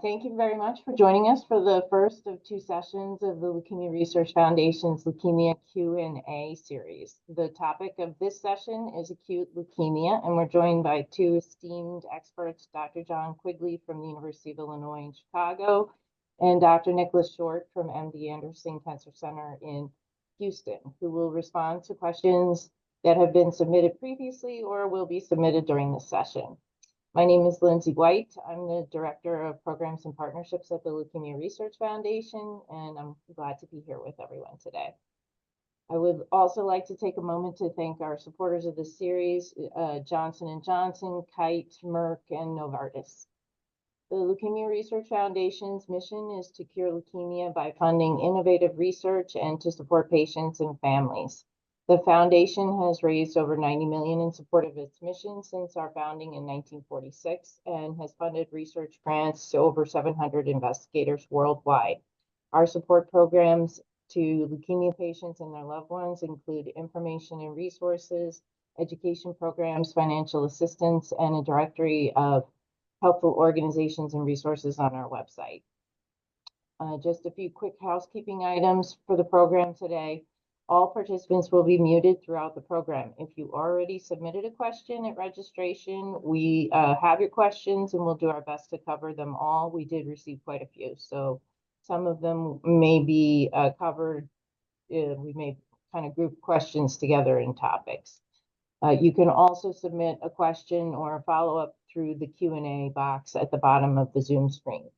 Thank you very much for joining us for the first of two sessions of the Leukemia Research Foundation's Leukemia Q+A series. The topic of this session is acute leukemia, and we're joined by two esteemed experts, Dr. John Quigley from the University of Illinois in Chicago, and Dr. Nicholas Short from MD Anderson Cancer Center in Houston, who will respond to questions that have been submitted previously or will be submitted during this session. My name is Lindsay White. I'm the Director of Programs and Partnerships at the Leukemia Research Foundation, and I'm glad to be here with everyone today. I would also like to take a moment to thank our supporters of this series, Johnson & Johnson, Kite, Merck, and Novartis. The Leukemia Research Foundation's mission is to cure leukemia by funding innovative research and to support patients and families. The foundation has raised over $90 million in support of its mission since our founding in 1946 and has funded research grants to over 700 investigators worldwide. Our support programs to leukemia patients and their loved ones include information and resources, education programs, financial assistance, and a directory of helpful organizations and resources on our website. Just a few quick housekeeping items for the program today. All participants will be muted throughout the program. If you already submitted a question at registration, we have your questions and we'll do our best to cover them all. We did receive quite a few, so some of them may be covered. We may kind of group questions together in topics. You can also submit a question or a follow-up through the Q&A box at the bottom of the Zoom screen.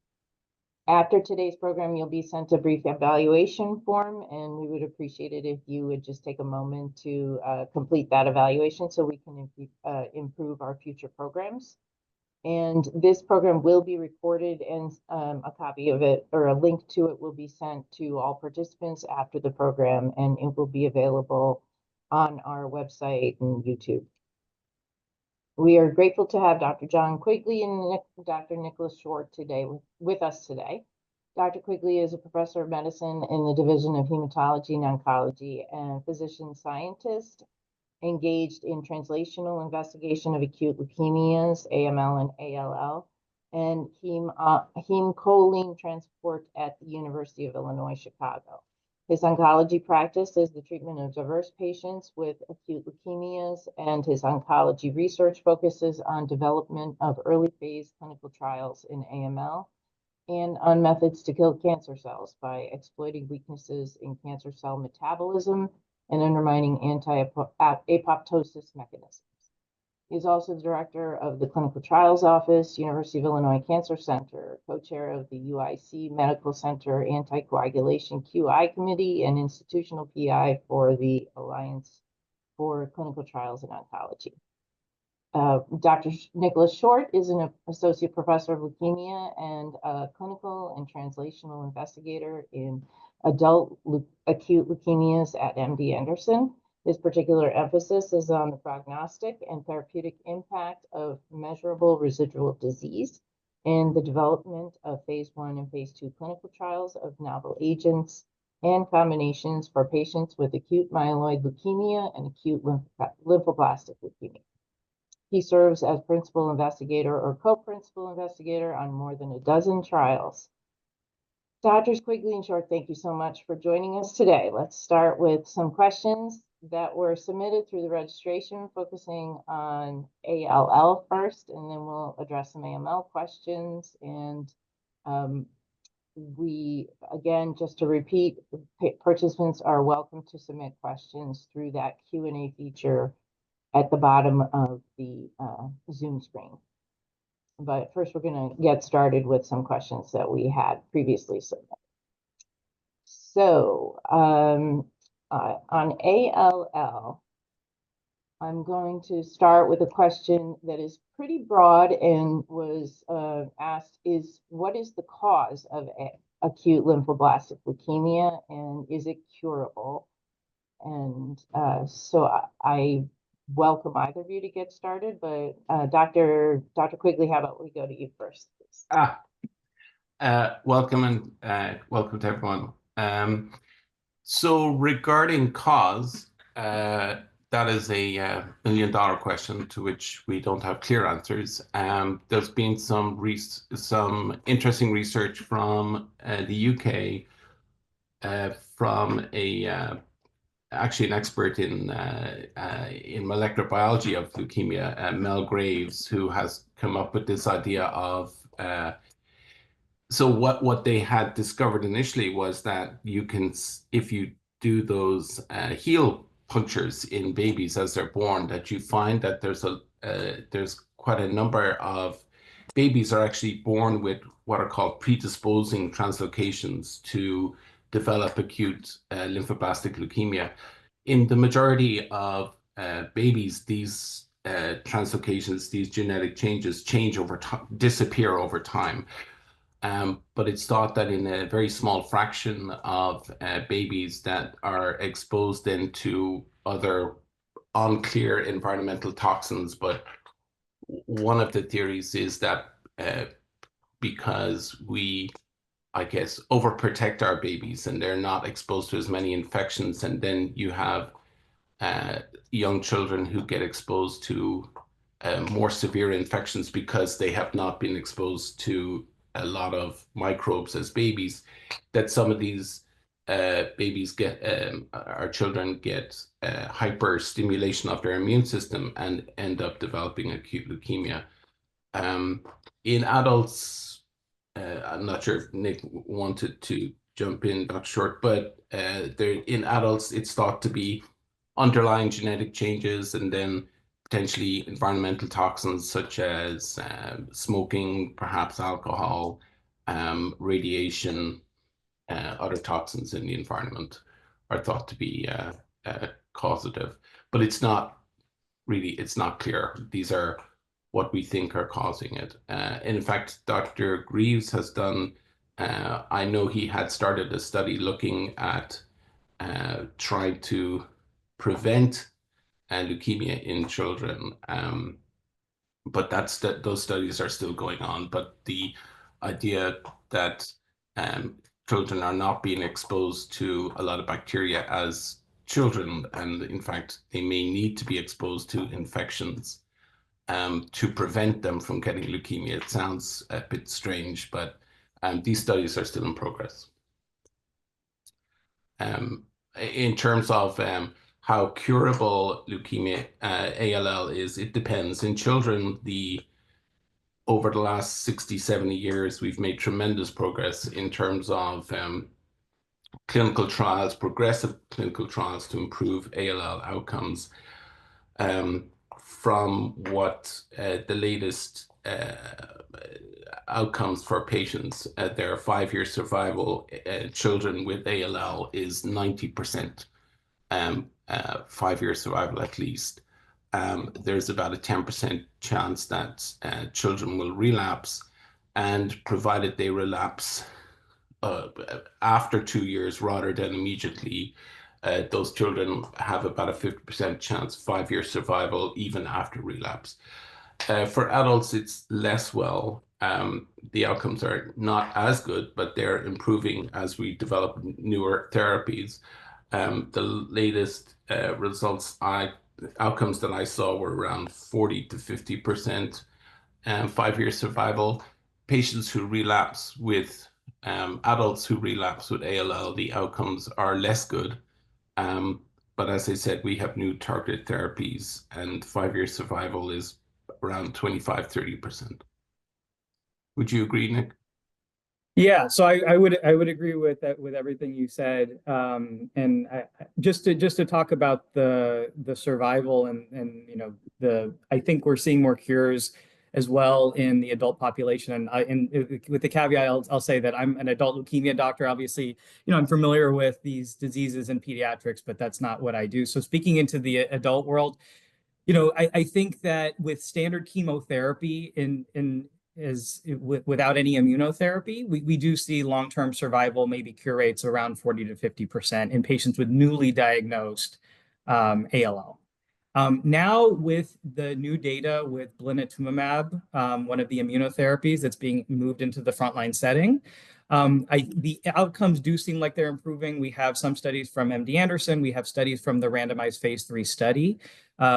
After today's program, you'll be sent a brief evaluation form, and we would appreciate it if you would just take a moment to complete that evaluation so we can improve our future programs. And this program will be recorded, and a copy of it or a link to it will be sent to all participants after the program, and it will be available on our website and YouTube. We are grateful to have Dr. John Quigley and Dr. Nicholas Short today with us today. Dr. Quigley is a professor of medicine in the Division of Hematology and Oncology and physician scientist engaged in translational investigation of acute leukemias, AML and ALL, and heme choline transport at the University of Illinois, Chicago. His oncology practice is the treatment of diverse patients with acute leukemias, and his oncology research focuses on development of early phase clinical trials in AML and on methods to kill cancer cells by exploiting weaknesses in cancer cell metabolism and undermining anti-apoptosis mechanisms. He is also the director of the Clinical Trials Office, University of Illinois Cancer Center, co-chair of the UIC Medical Center Anticoagulation QI Committee, and institutional PI for the Alliance for Clinical Trials in Oncology. Dr. Nicholas Short is an associate professor of leukemia and a clinical and translational investigator in adult acute leukemias at MD Anderson. His particular emphasis is on the prognostic and therapeutic impact of measurable residual disease and the development of phase 1 and phase 2 clinical trials of novel agents and combinations for patients with acute myeloid leukemia and acute lymphoblastic leukemia. He serves as principal investigator or co-principal investigator on more than a dozen trials. Drs. Quigley and Short, thank you so much for joining us today. Let's start with some questions that were submitted through the registration, focusing on ALL first, and then we'll address some AML questions. And again, just to repeat, participants are welcome to submit questions through that Q&A feature at the bottom of the Zoom screen. But first, we're going to get started with some questions that we had previously submitted. So, on ALL, I'm going to start with a question that is pretty broad and was asked what is the cause of acute lymphoblastic leukemia, and is it curable? And so I welcome either of you to get started, but Dr. Quigley, how about we go to you first, please? Welcome and welcome to everyone. So regarding cause, that is a million-dollar question to which we don't have clear answers. There's been some interesting research from the UK, from actually an expert in molecular biology of leukemia, Mel Graves, who has come up with this idea of so what they had discovered initially was that you can, if you do those heel punctures in babies as they're born, that you find that there's quite a number of babies are actually born with what are called predisposing translocations to develop acute lymphoblastic leukemia. In the majority of babies, these translocations, these genetic changes change over time, disappear over time. But it's thought that in a very small fraction of babies that are exposed then to other unclear environmental toxins. But one of the theories is that because we, I guess, overprotect our babies and they're not exposed to as many infections, and then you have young children who get exposed to more severe infections because they have not been exposed to a lot of microbes as babies, that some of these babies get, our children get hyperstimulation of their immune system and end up developing acute leukemia. In adults, I'm not sure if Nick wanted to jump in, not sure, but in adults, it's thought to be underlying genetic changes and then potentially environmental toxins such as smoking, perhaps alcohol, radiation, other toxins in the environment are thought to be causative. But it's not clear. These are what we think are causing it. And in fact, Dr. Greaves has done, I know he had started a study looking at trying to prevent leukemia in children. But those studies are still going on. But the idea that children are not being exposed to a lot of bacteria as children, and in fact, they may need to be exposed to infections to prevent them from getting leukemia. It sounds a bit strange, but these studies are still in progress. In terms of how curable leukemia, ALL is, it depends. In children, over the last 60, 70 years, we've made tremendous progress in terms of clinical trials, progressive clinical trials to improve ALL outcomes. From what the latest outcomes for patients, their 5-year survival, children with ALL is 90%, 5-year survival at least. There's about a 10% chance that children will relapse, and provided they relapse after 2 years rather than immediately, those children have about a 50% chance 5-year survival even after relapse. For adults, it's less well. The outcomes are not as good, but they're improving as we develop newer therapies. The latest outcomes that I saw were around 40 to 50% 5-year survival. Patients who relapse with adults who relapse with ALL, the outcomes are less good. But as I said, we have new targeted therapies, and 5-year survival is around 25, 30%. Would you agree, Nick? Yeah, so I would agree with that, with everything you said. And just to talk about the survival and I think we're seeing more cures as well in the adult population. And with the caveat, I'll say that I'm an adult leukemia doctor. Obviously, I'm familiar with these diseases in pediatrics, but that's not what I do. So speaking into the adult world, I think that with standard chemotherapy without any immunotherapy, we do see long-term survival, maybe cure rates around 40 to 50% in patients with newly diagnosed ALL. Now with the new data with blinatumomab, one of the immunotherapies that's being moved into the frontline setting, the outcomes do seem like they're improving. We have some studies from MD Anderson. We have studies from the randomized phase 3 study,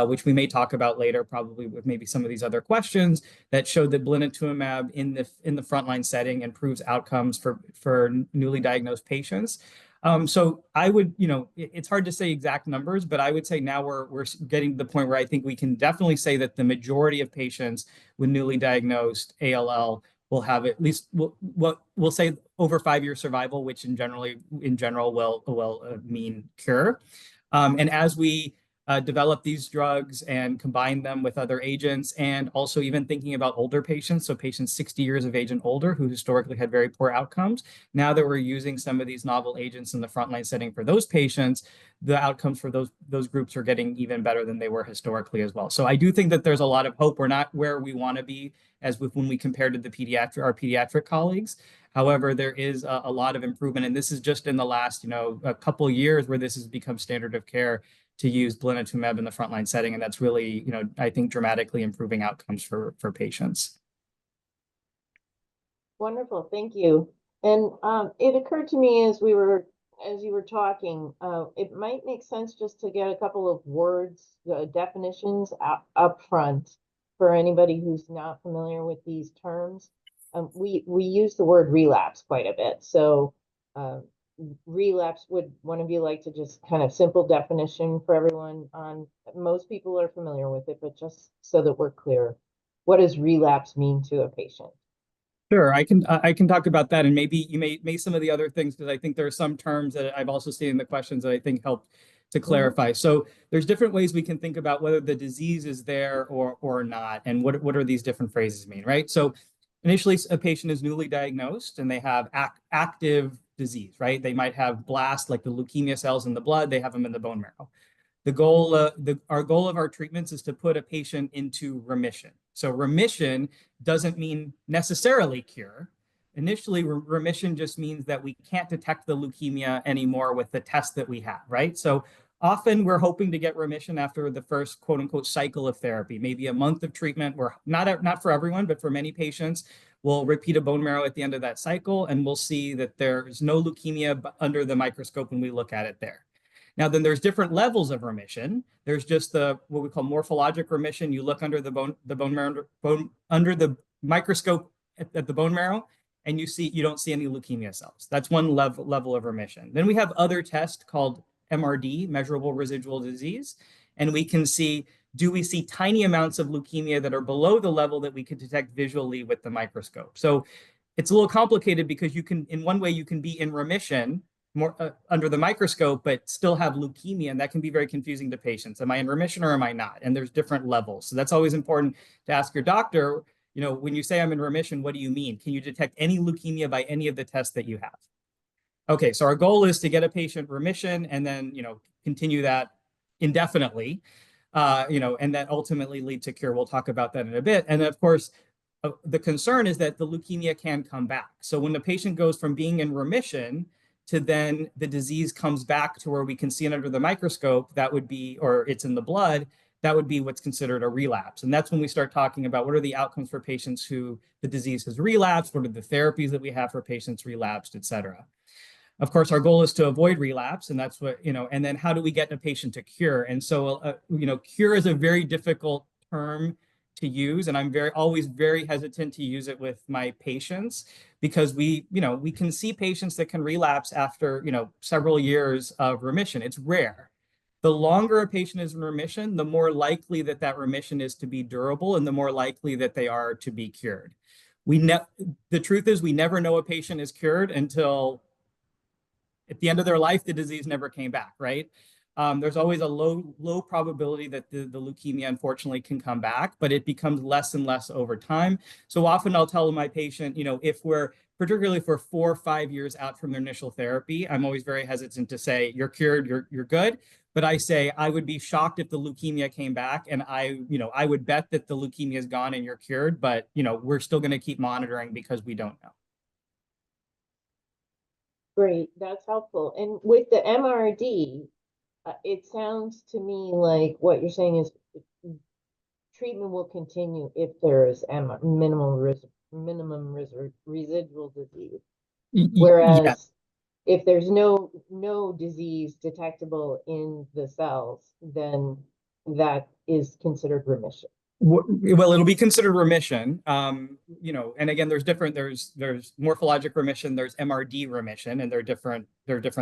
which we may talk about later, probably with maybe some of these other questions, that showed that blinatumomab in the frontline setting improves outcomes for newly diagnosed patients. So I would, it's hard to say exact numbers, but I would say now we're getting to the point where I think we can definitely say that the majority of patients with newly diagnosed ALL will have at least what we'll say over 5-year survival, which in general will mean cure. And as we develop these drugs and combine them with other agents, and also even thinking about older patients, so patients 60 years of age and older who historically had very poor outcomes. Now that we're using some of these novel agents in the frontline setting for those patients, the outcomes for those groups are getting even better than they were historically as well. So I do think that there's a lot of hope. We're not where we want to be as with when we compare to our pediatric colleagues. However, there is a lot of improvement, and this is just in the last, a couple of years where this has become standard of care to use blinatumomab in the frontline setting, and that's really, I think, dramatically improving outcomes for patients. Wonderful, thank you. And it occurred to me as you were talking, it might make sense just to get a couple of words, definitions up front for anybody who's not familiar with these terms. We use the word relapse quite a bit. So relapse, would one of you like to just kind of simple definition for everyone on, most people are familiar with it, but just so that we're clear, what does relapse mean to a patient? Sure, I can talk about that, and maybe you may some of the other things, because I think there are some terms that I've also seen in the questions that I think help to clarify. So there's different ways we can think about whether the disease is there or not, and what are these different phrases mean, right? So initially, a patient is newly diagnosed and they have active disease, right? They might have blasts like the leukemia cells in the blood, they have them in the bone marrow. Our goal of our treatments is to put a patient into remission. So remission doesn't mean necessarily cure. Initially, remission just means that we can't detect the leukemia anymore with the test that we have, right? So often we're hoping to get remission after the first quote unquote cycle of therapy, maybe a month of treatment. We're not for everyone, but for many patients, we'll repeat a bone marrow at the end of that cycle, and we'll see that there's no leukemia under the microscope when we look at it there. Now, then there's different levels of remission. There's just what we call morphologic remission. You look under the bone marrow, under the microscope at the bone marrow, and you don't see any leukemia cells. That's one level of remission. Then we have other tests called MRD, measurable residual disease, and we can see, do we see tiny amounts of leukemia that are below the level that we could detect visually with the microscope? So it's a little complicated because in one way, you can be in remission under the microscope, but still have leukemia, and that can be very confusing to patients. Am I in remission or am I not? And there's different levels. So that's always important to ask your doctor, when you say I'm in remission, what do you mean? Can you detect any leukemia by any of the tests that you have? Okay, so our goal is to get a patient remission and then, continue that indefinitely, and that ultimately lead to cure. We'll talk about that in a bit. And of course, the concern is that the leukemia can come back. So when the patient goes from being in remission to then the disease comes back to where we can see it under the microscope, that would be, or it's in the blood, that would be what's considered a relapse. And that's when we start talking about what are the outcomes for patients who the disease has relapsed, what are the therapies that we have for patients relapsed, et cetera. Of course, our goal is to avoid relapse, and that's what, and then how do we get a patient to cure? And so, cure is a very difficult term to use, and I'm always very hesitant to use it with my patients, because we can see patients that can relapse after, several years of remission. It's rare. The longer a patient is in remission, the more likely that remission is to be durable, and the more likely that they are to be cured. The truth is, we never know a patient is cured until at the end of their life, the disease never came back, right? There's always a low probability that the leukemia, unfortunately, can come back, but it becomes less and less over time. So often I'll tell my patient, particularly if we're 4 or 5 years out from their initial therapy, I'm always very hesitant to say, you're cured, you're good. But I say, I would be shocked if the leukemia came back, and I would bet that the leukemia is gone and you're cured, but, we're still going to keep monitoring because we don't know. Great, that's helpful. And with the MRD, it sounds to me like what you're saying is treatment will continue if there is minimum residual disease. Yeah. Whereas if there's no disease detectable in the cells, then that is considered remission. Well, it'll be considered remission. You know, and again, there's morphologic remission, there's MRD remission, and they're different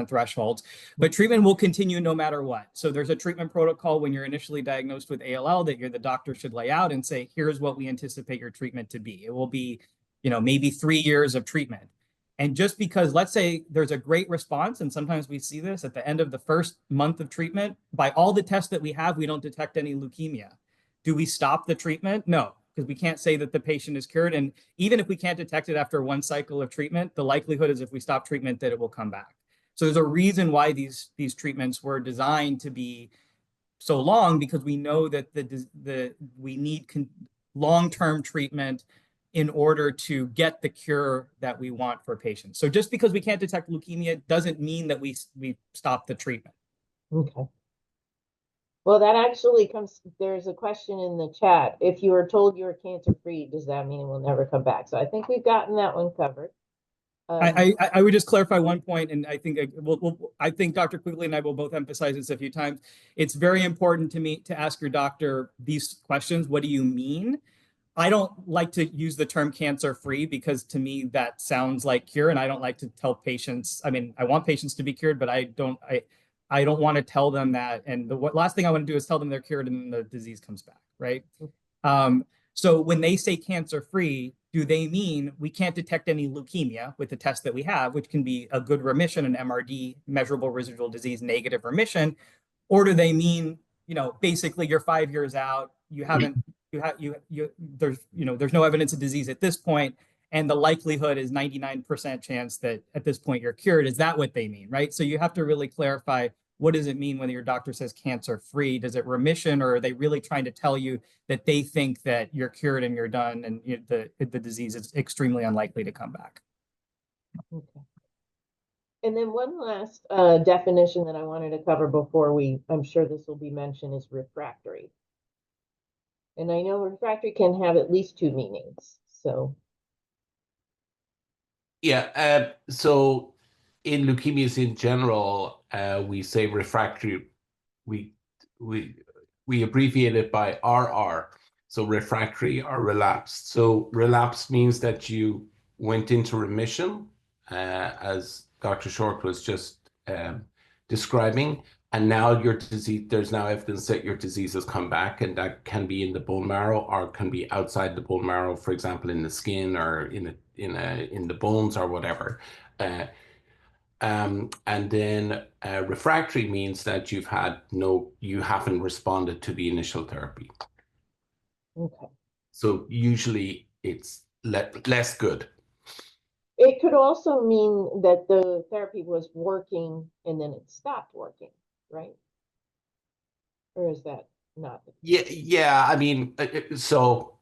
thresholds. But treatment will continue no matter what. So there's a treatment protocol when you're initially diagnosed with ALL that the doctor should lay out and say, here's what we anticipate your treatment to be. It will be, you know, maybe 3 years of treatment. And just because, let's say there's a great response, and sometimes we see this at the end of the first month of treatment, by all the tests that we have, we don't detect any leukemia. Do we stop the treatment? No, because we can't say that the patient is cured. And even if we can't detect it after 1 cycle of treatment, the likelihood is if we stop treatment that it will come back. So there's a reason why these treatments were designed to be so long, because we know that we need long-term treatment in order to get the cure that we want for patients. So just because we can't detect leukemia doesn't mean that we stop the treatment. Okay. Well, that actually there's a question in the chat. If you are told you're cancer-free, does that mean it will never come back? So I think we've gotten that one covered. I would just clarify one point, and I think I think Dr. Quigley and I will both emphasize this a few times. It's very important to me to ask your doctor these questions. What do you mean? I don't like to use the term cancer-free because to me that sounds like cure, and I don't like to tell patients. I mean, I want patients to be cured, but I don't want to tell them that. And the last thing I want to do is tell them they're cured and then the disease comes back, right? So when they say cancer-free, do they mean we can't detect any leukemia with the test that we have, which can be a good remission, an MRD, measurable residual disease, negative remission? Or do they mean, you know, basically you're 5 years out, there's no evidence of disease at this point, and the likelihood is 99% chance that at this point you're cured? Is that what they mean, right? So you have to really clarify, what does it mean when your doctor says cancer-free? Does it remission, or are they really trying to tell you that they think that you're cured and you're done and the disease is extremely unlikely to come back? Okay. And then one last definition that I wanted to cover before I'm sure this will be mentioned, is refractory. And I know refractory can have at least 2 meanings, so. Yeah, so in leukemias in general, we say refractory, we abbreviate it by RR. So refractory or relapsed. So relapsed means that you went into remission, as Dr. Short was just describing, and now your disease, there's now evidence that your disease has come back, and that can be in the bone marrow or can be outside the bone marrow, for example, in the skin or in the bones or whatever. And then refractory means that you haven't responded to the initial therapy. Okay. So usually it's less good. It could also mean that the therapy was working and then it stopped working, right? Or is that not? Yeah. I mean, so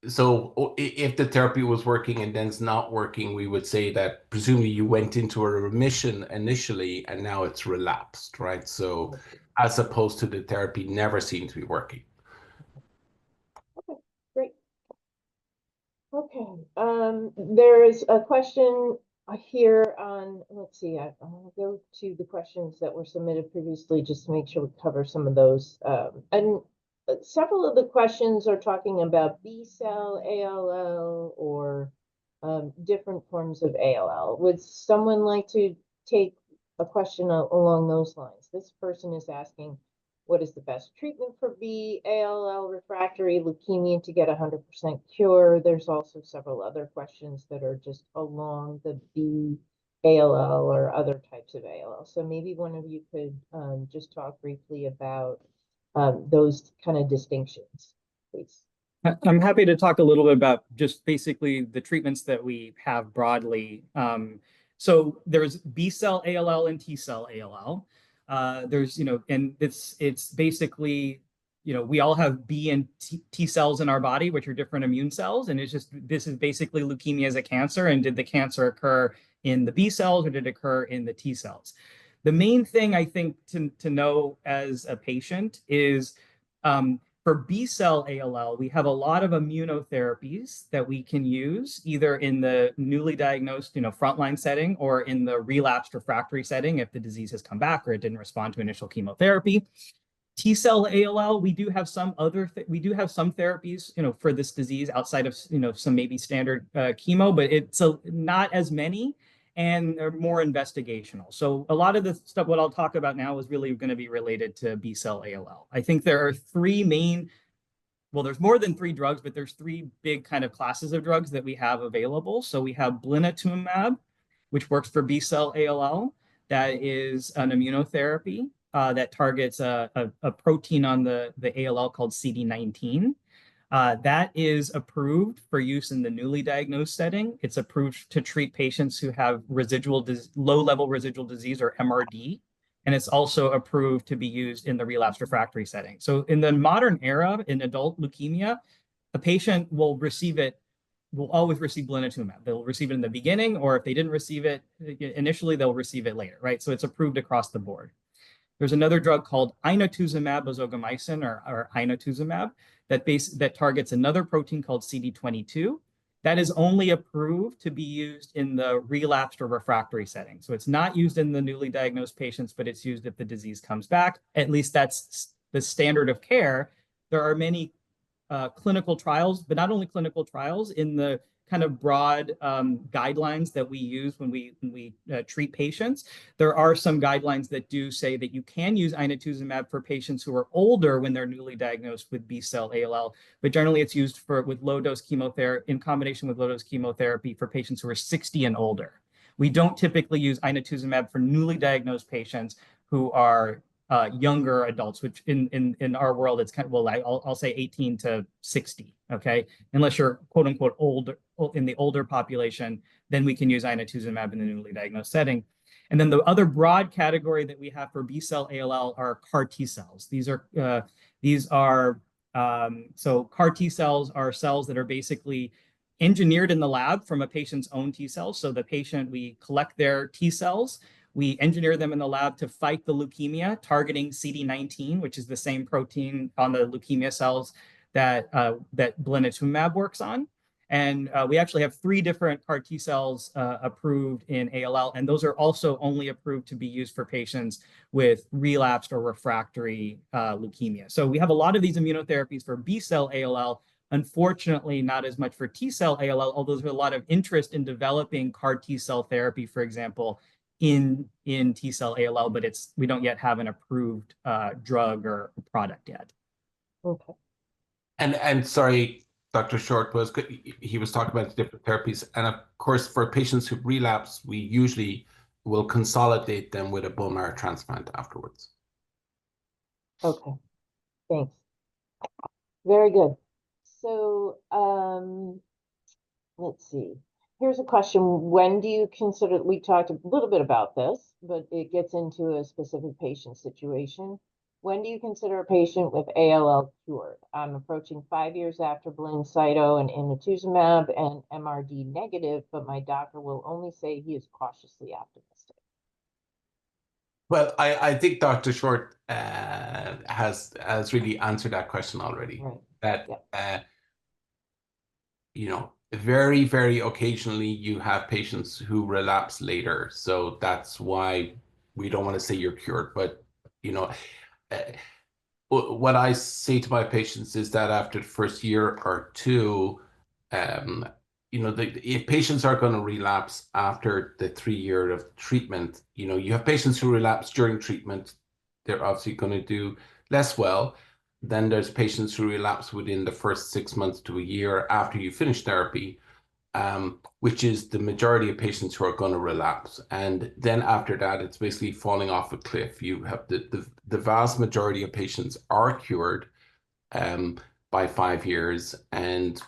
if the therapy was working and then it's not working, we would say that presumably you went into a remission initially and now it's relapsed, right? So as opposed to the therapy never seemed to be working. Okay, great. Okay, there is a question here on, let's see, I'll go to the questions that were submitted previously just to make sure we cover some of those. And several of the questions are talking about B-cell ALL or different forms of ALL. Would someone like to take a question along those lines? This person is asking, what is the best treatment for B-ALL refractory leukemia to get 100% cure? There's also several other questions that are just along the B-ALL or other types of ALL. So maybe one of you could just talk briefly about those kind of distinctions, please. I'm happy to talk a little bit about just basically the treatments that we have broadly. So there's B-cell ALL and T-cell ALL. There's, and it's basically, we all have B and T cells in our body, which are different immune cells. And this is basically leukemia as a cancer. And did the cancer occur in the B cells or did it occur in the T cells? The main thing I think to know as a patient is for B-cell ALL, we have a lot of immunotherapies that we can use either in the newly diagnosed, frontline setting or in the relapsed refractory setting if the disease has come back or it didn't respond to initial chemotherapy. T-cell ALL, we do have some therapies, for this disease outside of, some maybe standard chemo, but it's not as many and they're more investigational. So a lot of the stuff, what I'll talk about now is really going to be related to B-cell ALL. I think there are there's more than 3 drugs, but there's 3 big kind of classes of drugs that we have available. So we have blinatumomab, which works for B-cell ALL. That is an immunotherapy that targets a protein on the ALL called CD19. That is approved for use in the newly diagnosed setting. It's approved to treat patients who have low-level residual disease or MRD. And it's also approved to be used in the relapsed refractory setting. So in the modern era, in adult leukemia, a patient will always receive blinatumomab. They'll receive it in the beginning, or if they didn't receive it initially, they'll receive it later, right? So it's approved across the board. There's another drug called inotuzumab ozogamicin or inotuzumab that targets another protein called CD22. That is only approved to be used in the relapsed or refractory setting. So it's not used in the newly diagnosed patients, but it's used if the disease comes back. At least that's the standard of care. There are many clinical trials, but not only clinical trials, in the kind of broad guidelines that we use when we treat patients. There are some guidelines that do say that you can use inotuzumab for patients who are older when they're newly diagnosed with B-cell ALL, but generally it's used with low-dose chemotherapy in combination with low-dose chemotherapy for patients who are 60 and older. We don't typically use inotuzumab for newly diagnosed patients who are younger adults, which in our world, it's kind of, well, I'll say 18 to 60, okay? Unless you're quote unquote older, in the older population, then we can use inotuzumab in the newly diagnosed setting. And then the other broad category that we have for B-cell ALL are CAR T cells. So CAR T cells are cells that are basically engineered in the lab from a patient's own T cells. So we collect their T cells, we engineer them in the lab to fight the leukemia, targeting CD19, which is the same protein on the leukemia cells that blinatumomab works on. And we actually have 3 different CAR T cells approved in ALL, and those are also only approved to be used for patients with relapsed or refractory leukemia. So we have a lot of these immunotherapies for B-cell ALL. Unfortunately, not as much for T-cell ALL, although there's a lot of interest in developing CAR T-cell therapy, for example, in T-cell ALL, but we don't yet have an approved drug or product yet. Okay. And sorry, Dr. Short he was talking about the different therapies, and of course for patients who relapse, we usually will consolidate them with a bone marrow transplant afterwards. Okay, thanks. Very good. So let's see. Here's a question. When do you consider, we talked a little bit about this, but it gets into a specific patient situation. When do you consider a patient with ALL cured? I'm approaching 5 years after Blincyto and inotuzumab and MRD negative, but my doctor will only say he is cautiously optimistic. Well, I think Dr. Short has really answered that question already. Right. That very, very occasionally you have patients who relapse later, so that's why we don't want to say you're cured. But what I say to my patients is that after the first year or two, if patients are going to relapse after the 3 year of treatment, you have patients who relapse during treatment, they're obviously going to do less well. Then there's patients who relapse within the first 6 months to a year after you finish therapy, which is the majority of patients who are going to relapse. And then after that, it's basically falling off a cliff. You have the vast majority of patients are cured by 5 years, and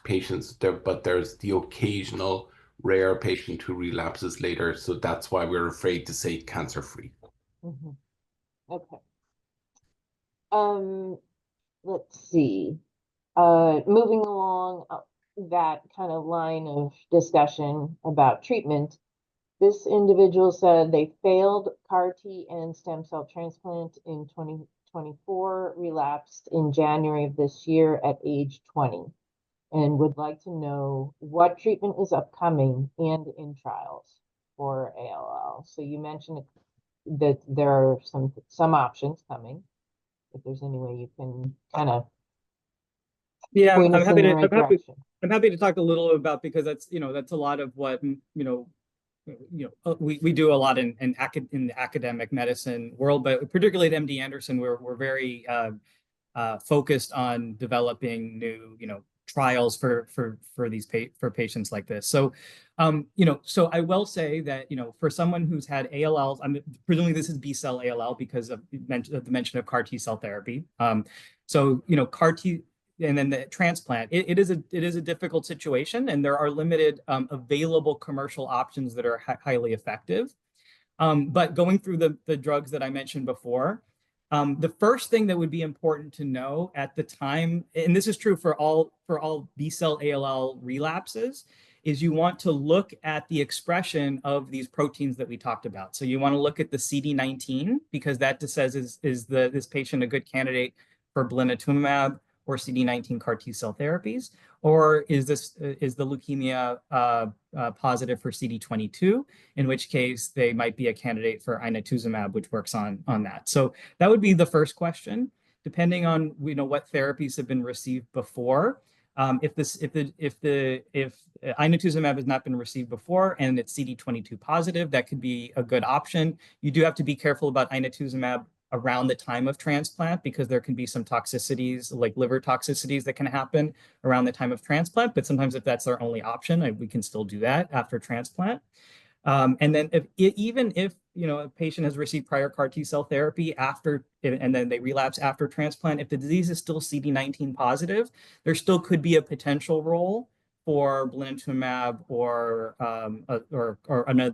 but there's the occasional rare patient who relapses later. So that's why we're afraid to say cancer-free. Mm-hmm. Okay. Let's see. Moving along that kind of line of discussion about treatment, This individual said they failed CAR T and stem cell transplant in 2024, relapsed in January of this year at age 20, and would like to know what treatment is upcoming and in trials for ALL. So you mentioned that there are some options coming. If there's any way you can kind of point us in the right direction. I'm happy to talk a little about, because that's, that's a lot of what, we do a lot in the academic medicine world, but particularly at MD Anderson, we're very focused on developing new, trials for patients like this. So, so I will say that, for someone who's had ALL, presumably this is B-cell ALL because of the mention of CAR T-cell therapy. So, CAR T and then the transplant, it is a difficult situation, and there are limited available commercial options that are highly effective. But going through the drugs that I mentioned before, the first thing that would be important to know at the time, and this is true for all B-cell ALL relapses, is you want to look at the expression of these proteins that we talked about. So you want to look at the CD19, because that just says, is this patient a good candidate for blinatumomab or CD19 CAR T-cell therapies, or is the leukemia positive for CD22, in which case they might be a candidate for inotuzumab, which works on that. So that would be the first question. Depending on what therapies have been received before, if inotuzumab has not been received before and it's CD22 positive, that could be a good option. You do have to be careful about inotuzumab around the time of transplant, because there can be some toxicities, like liver toxicities, that can happen around the time of transplant. But sometimes if that's our only option, we can still do that after transplant. And then even if a patient has received prior CAR T-cell therapy and then they relapse after transplant, if the disease is still CD19 positive, there still could be a potential role for blinatumomab or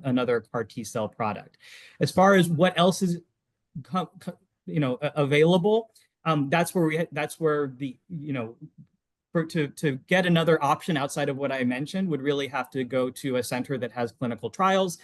another CAR T-cell product. As far as what else is available, that's where to get another option outside of what I mentioned would really have to go to a center that has clinical trials.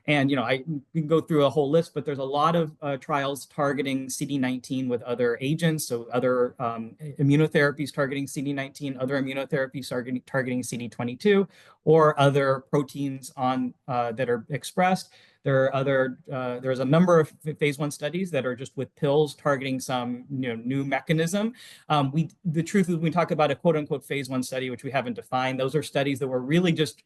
And we can go through a whole list, but there's a lot of trials targeting CD19 with other agents, so other immunotherapies targeting CD19, other immunotherapies targeting CD22, or other proteins that are expressed. There's a number of phase 1 studies that are just with pills targeting some new mechanism. The truth is, we talk about a quote unquote phase 1 study, which we haven't defined. Those are studies that were really just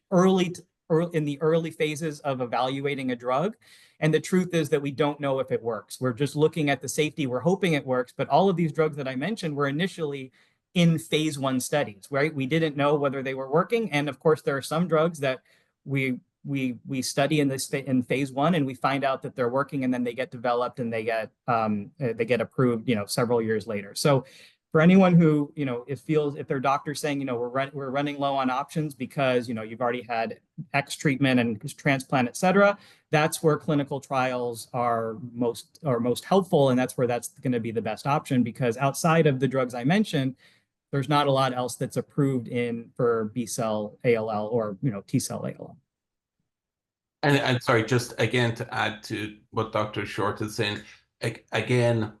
in the early phases of evaluating a drug. And the truth is that we don't know if it works. We're just looking at the safety. We're hoping it works. But all of these drugs that I mentioned were initially in phase 1 studies, right? We didn't know whether they were working. And of course, there are some drugs that we study in phase 1, and we find out that they're working, and then they get developed and they get approved, several years later. So for anyone who, if their doctor's saying, we're running low on options because, you've already had X treatment and transplant, et cetera, that's where clinical trials are most helpful. And that's where that's going to be the best option, because outside of the drugs I mentioned, there's not a lot else that's approved for B-cell ALL or, T-cell ALL. And sorry, just again to add to what Dr. Short is saying, again,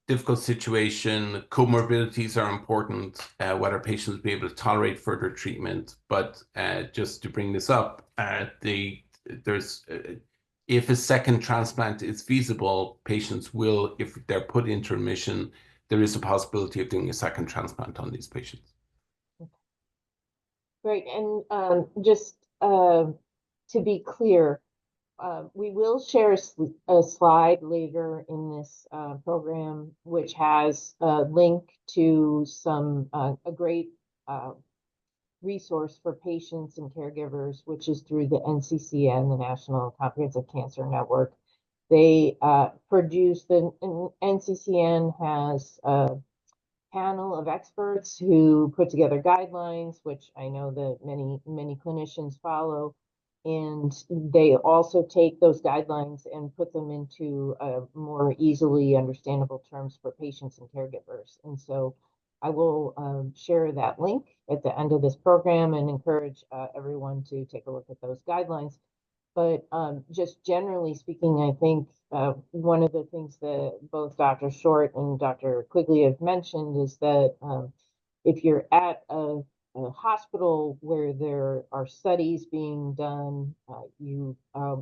difficult situation, comorbidities are important, whether patients be able to tolerate further treatment. But just to bring this up, if a second transplant is feasible, patients will, if they're put into remission, there is a possibility of doing a second transplant on these patients. Great, and just to be clear, we will share a slide later in this program, which has a link to a great resource for patients and caregivers, which is through the NCCN, the National Comprehensive Cancer Network. They the NCCN has a panel of experts who put together guidelines, which I know that many clinicians follow. And they also take those guidelines and put them into more easily understandable terms for patients and caregivers. And so I will share that link at the end of this program and encourage everyone to take a look at those guidelines. But just generally speaking, I think one of the things that both Dr. Short and Dr. Quigley have mentioned is that if you're at a hospital where there are studies being done, you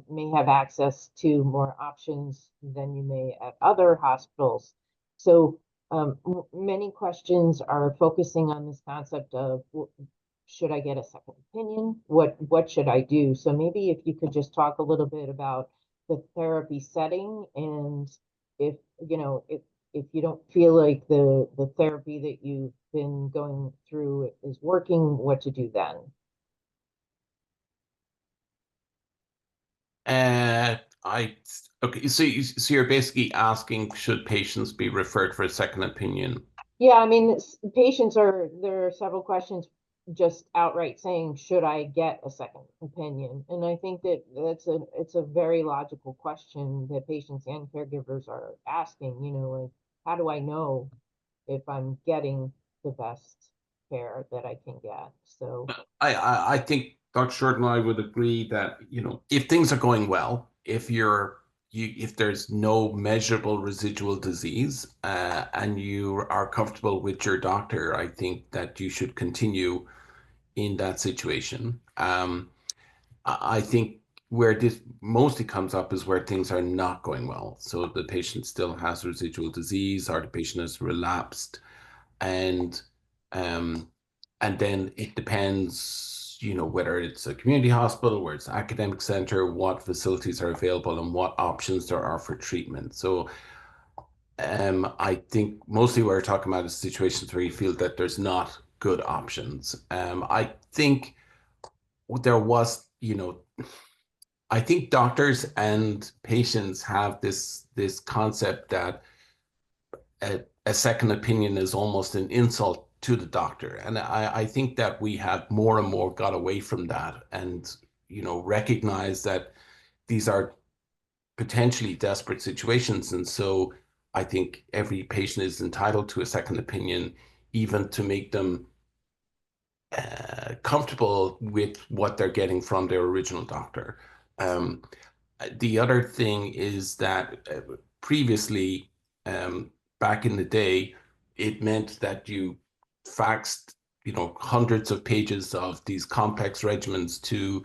may have access to more options than you may at other hospitals. So many questions are focusing on this concept of, should I get a second opinion? What should I do? So maybe if you could just talk a little bit about the therapy setting, and if if you don't feel like the therapy that you've been going through is working, what to do then. Okay, so you're basically asking, should patients be referred for a second opinion? Yeah, I mean, there are several questions just outright saying, should I get a second opinion? And I think that it's a very logical question that patients and caregivers are asking, like, how do I know if I'm getting the best care that I can get? So I think Dr. Short and I would agree that, if things are going well, if there's no measurable residual disease, and you are comfortable with your doctor, I think that you should continue in that situation. I think where this mostly comes up is where things are not going well. So the patient still has residual disease, or the patient has relapsed, and um, and then it depends, whether it's a community hospital, where it's an academic center, what facilities are available, and what options there are for treatment. So I think mostly we're talking about is situations where you feel that there's not good options. I think there was, I think doctors and patients have this concept that a second opinion is almost an insult to the doctor. And I think that we have more and more got away from that, and, recognize that these are potentially desperate situations. And so I think every patient is entitled to a second opinion, even to make them comfortable with what they're getting from their original doctor. The other thing is that previously, back in the day, it meant that you faxed, hundreds of pages of these complex regimens to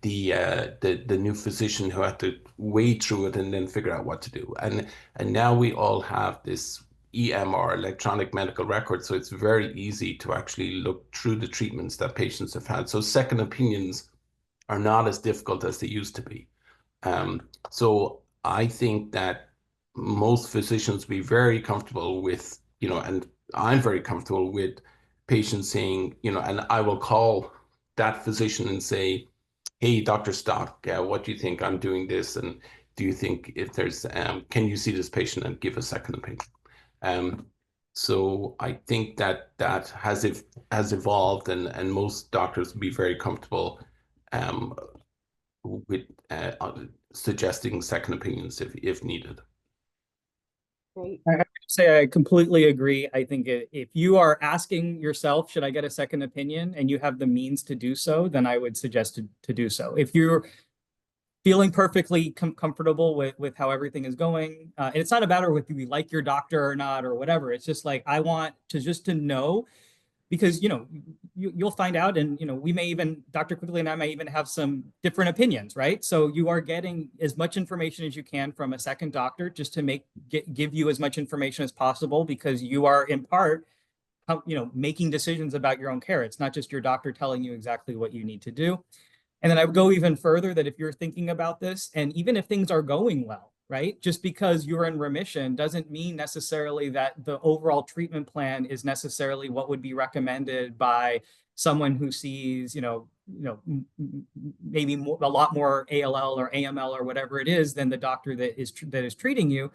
the new physician, who had to wade through it and then figure out what to do. And now we all have this EMR, electronic medical record, so it's very easy to actually look through the treatments that patients have had. So second opinions are not as difficult as they used to be. So I think that most physicians be very comfortable with, and I'm very comfortable with patients saying, and I will call that physician and say, hey, Dr. Stock, what do you think? I'm doing this. And do you think if there's, can you see this patient and give a second opinion? So I think that has evolved, and most doctors will be very comfortable with suggesting second opinions if needed. great. I have to say I completely agree. I think if you are asking yourself, should I get a second opinion, and you have the means to do so, then I would suggest to do so. If you're feeling perfectly comfortable with how everything is going, and it's not a matter of if you like your doctor or not or whatever. It's just like, I want to know, because you'll find out, and we may even, Dr. Quigley and I may even have some different opinions, right? So you are getting as much information as you can from a second doctor, just to give you as much information as possible, because you are in part making decisions about your own care. It's not just your doctor telling you exactly what you need to do. And then I would go even further, that if you're thinking about this, and even if things are going well, right, just because you're in remission doesn't mean necessarily that the overall treatment plan is necessarily what would be recommended by someone who sees, maybe a lot more ALL or AML or whatever it is than the doctor that is treating you.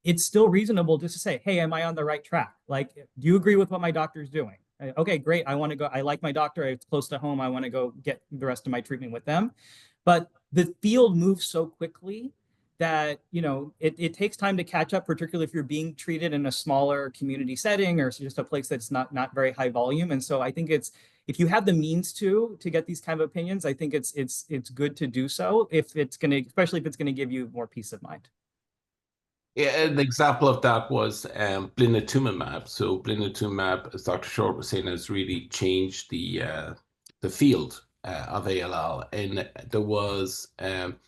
It's still reasonable just to say, hey, am I on the right track? Like, do you agree with what my doctor's doing? Okay, great. I want to go. I like my doctor. It's close to home. I want to go get the rest of my treatment with them. But the field moves so quickly that, it takes time to catch up, particularly if you're being treated in a smaller community setting or just a place that's not very high volume. And so I think if you have the means to get these kind of opinions, I think it's good to do so especially if it's gonna give you more peace of mind. Yeah, an example of that was blinatumomab. So blinatumomab, as Dr. Short was saying, has really changed the field of ALL. And there was, I'm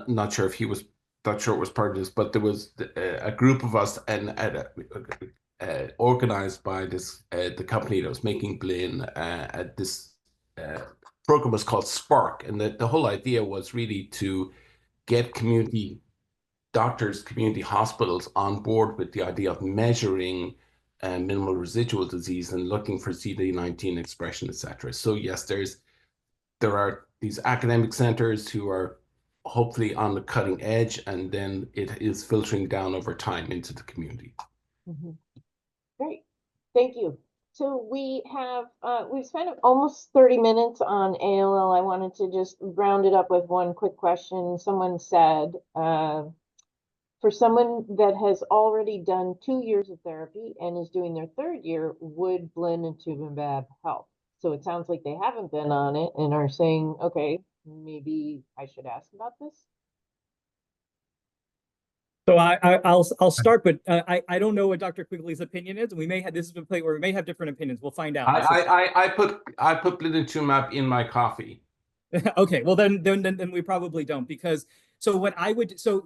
not sure if Dr. Short was part of this, but there was a group of us and organized by the company that was making Blin. This program was called Spark, and the whole idea was really to get community doctors, community hospitals on board with the idea of measuring minimal residual disease and looking for CD19 expression, etc. So yes, there are these academic centers who are hopefully on the cutting edge, and then it is filtering down over time into the community. Mm-hmm. Great, thank you. So we've spent almost 30 minutes on ALL. I wanted to just round it up with one quick question. Someone said, for someone that has already done 2 years of therapy and is doing their 3rd year, would blinatumomab help? So it sounds like they haven't been on it and are saying, okay, maybe I should ask about this. So I'll start, but I don't know what Dr. Quigley's opinion is. This is a place where we may have different opinions. We'll find out. I put blinatumomab in my coffee. Okay, well then we probably don't, because what I would to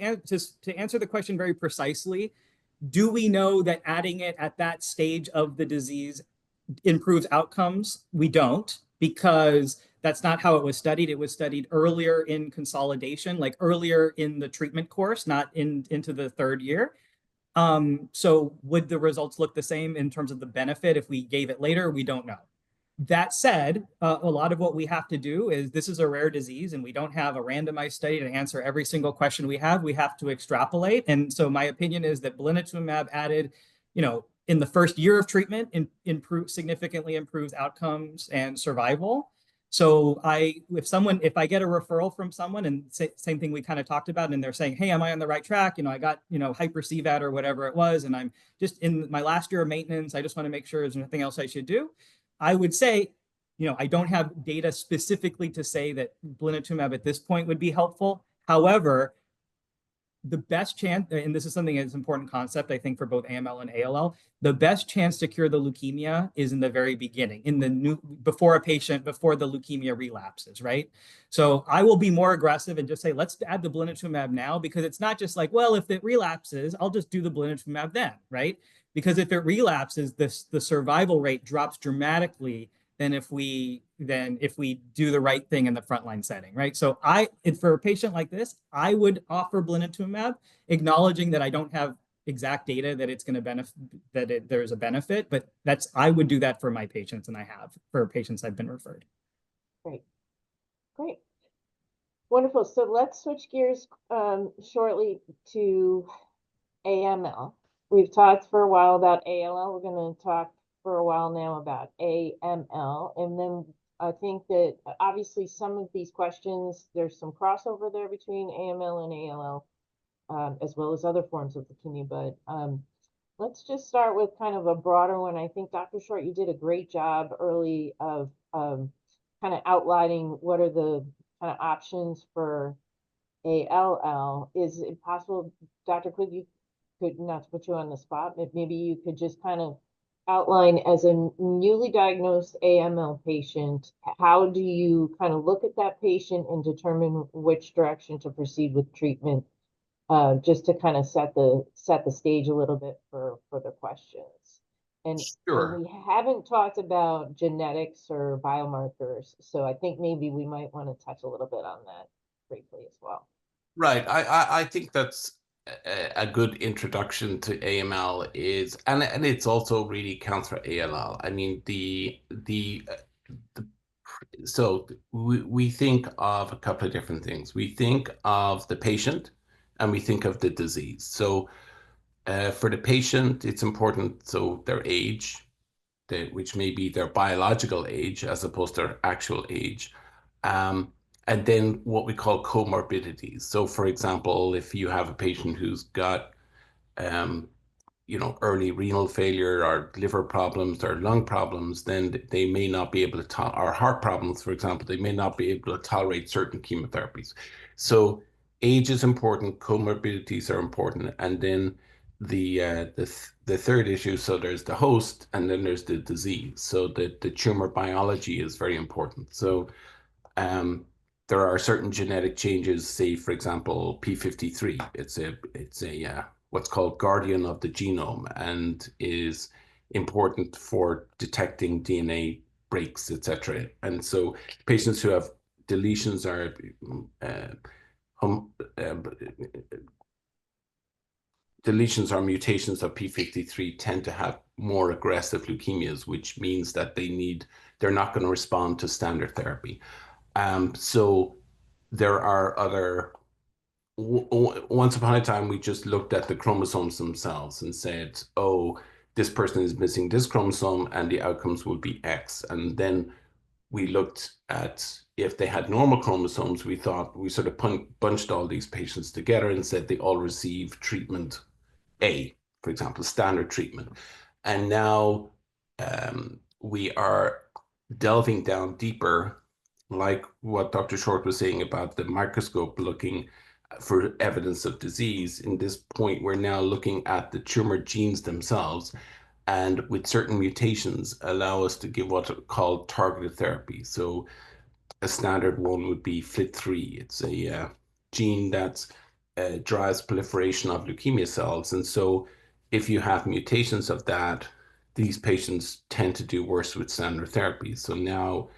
answer the question very precisely, do we know that adding it at that stage of the disease improves outcomes? We don't, because that's not how it was studied. It was studied earlier in consolidation, like earlier in the treatment course, not into the 3rd year. So would the results look the same in terms of the benefit if we gave it later? We don't know. That said, a lot of what we have to do is, this is a rare disease and we don't have a randomized study to answer every single question we have. We have to extrapolate. And so my opinion is that blinatumomab added, in the 1st year of treatment, significantly improves outcomes and survival. So if I get a referral from someone, and same thing we kind of talked about, and they're saying, hey, am I on the right track? I got, hyper CVAD or whatever it was, and I'm just in my last year of maintenance. I just want to make sure there's nothing else I should do. I would say, I don't have data specifically to say that blinatumomab at this point would be helpful. However, the best chance, and this is something that's an important concept, I think, for both AML and ALL, the best chance to cure the leukemia is in the very beginning, before the leukemia relapses, right? So I will be more aggressive and just say, let's add the blinatumomab now, because it's not just like, well, if it relapses, I'll just do the blinatumomab then, right? Because if it relapses, the survival rate drops dramatically than if we do the right thing in the frontline setting, right? So for a patient like this, I would offer blinatumomab, acknowledging that I don't have exact data that it's going to benefit, there's a benefit, but I would do that for my patients, and I have for patients I've been referred. Great, wonderful. So let's switch gears shortly to AML. We've talked for a while about ALL. We're going to talk for a while now about AML. And then I think that obviously some of these questions, there's some crossover there between AML and ALL, as well as other forms of leukemia. But let's just start with kind of a broader one. I think, Dr. Short, you did a great job early of kind of outlining what are the kind of options for ALL. Is it possible, Dr. Quigley, could, not to put you on the spot, but maybe you could just kind of outline, as a newly diagnosed AML patient, how do you kind of look at that patient and determine which direction to proceed with treatment, just to kind of set the stage a little bit for the questions. And, Sure. and we haven't talked about genetics or biomarkers, so I think maybe we might want to touch a little bit on that briefly as well. Right. I think that's a good introduction to AML and it's also really counts for ALL. I mean, so we think of a couple of different things. We think of the patient and we think of the disease. So for the patient, it's important, so their age, which may be their biological age as opposed to their actual age. and then what we call comorbidities. So, for example, if you have a patient who's got early renal failure or liver problems or lung problems, then they may not be able to or heart problems, for example, they may not be able to tolerate certain chemotherapies. So age is important, comorbidities are important, and then the third issue, so there's the host and then there's the disease. So the tumor biology is very important. So um, there are certain genetic changes, say, for example, P53. It's a what's called guardian of the genome and is important for detecting DNA breaks, etc. And so patients who have deletions or uh, hum, uh, deletions or mutations of P53 tend to have more aggressive leukemias, which means that they're not going to respond to standard therapy. So there are other. Once upon a time, we just looked at the chromosomes themselves and said, "Oh, this person is missing this chromosome, and the outcomes will be X." And then we looked at if they had normal chromosomes. We thought we sort of bunched all these patients together and said they all receive treatment A, for example, standard treatment. And now we are delving down deeper, like what Dr. Short was saying about the microscope looking for evidence of disease. In this point, we're now looking at the tumor genes themselves, and with certain mutations, allow us to give what are called targeted therapy. So a standard one would be FLT3. It's a gene that drives proliferation of leukemia cells. And so if you have mutations of that, these patients tend to do worse with standard therapy. So now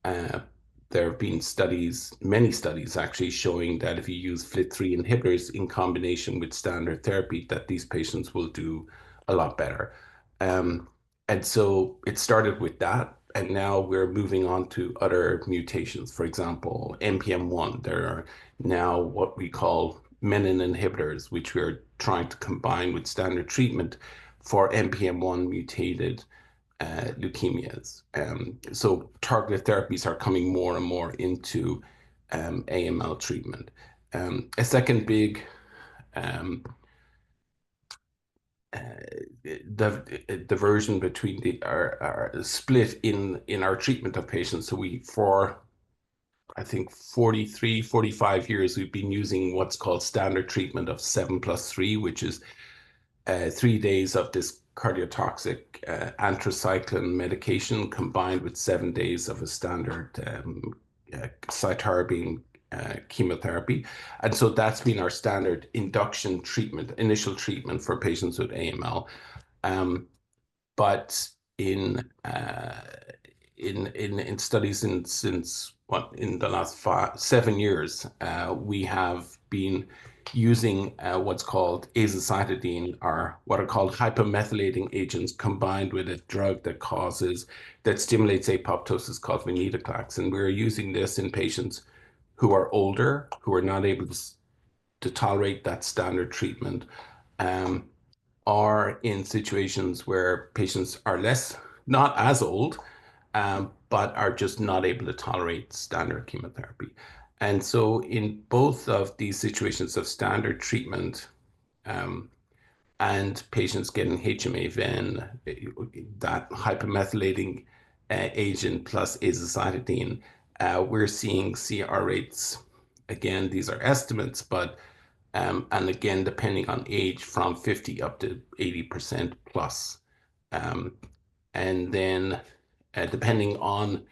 uh, there have been studies, many studies actually, showing that if you use FLT3 inhibitors in combination with standard therapy, that these patients will do a lot better. Um, and so it started with that, and now we're moving on to other mutations. For example, NPM1, there are now what we call menin inhibitors, which we're trying to combine with standard treatment for NPM1 mutated leukemias. So targeted therapies are coming more and more into AML treatment. A second big um, uh, diversion between our split in our treatment of patients. So for I think 43, 45 years, we've been using what's called standard treatment of 7+3, which is 3 days of this cardiotoxic anthracycline medication combined with 7 days of a standard cytarabine chemotherapy. And so that's been our standard induction treatment, initial treatment for patients with AML. But in studies since in the last 7 years, we have been using what's called azacitidine, or what are called hypomethylating agents, combined with a drug that stimulates apoptosis called venetoclax. And we're using this in patients who are older, who are not able to tolerate that standard treatment, or in situations where patients are not as old, but are just not able to tolerate standard chemotherapy. And so in both of these situations of standard treatment and patients getting HMA-VEN, that hypomethylating agent plus azacitidine, we're seeing CR rates. Again, these are estimates, but and again, depending on age, from 50 up to 80% plus. And then depending on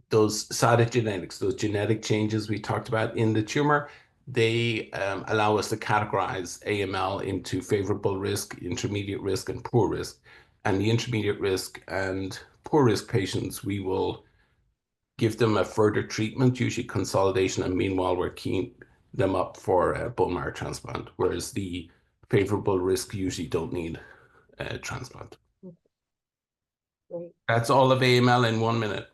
those cytogenetics, those genetic changes we talked about in the tumor, they allow us to categorize AML into favorable risk, intermediate risk, and poor risk. And the intermediate risk and poor risk patients, we will give them a further treatment, usually consolidation, and meanwhile we're keying them up for a bone marrow transplant, whereas the favorable risk usually don't need a transplant. Great. That's all of AML in 1 minute.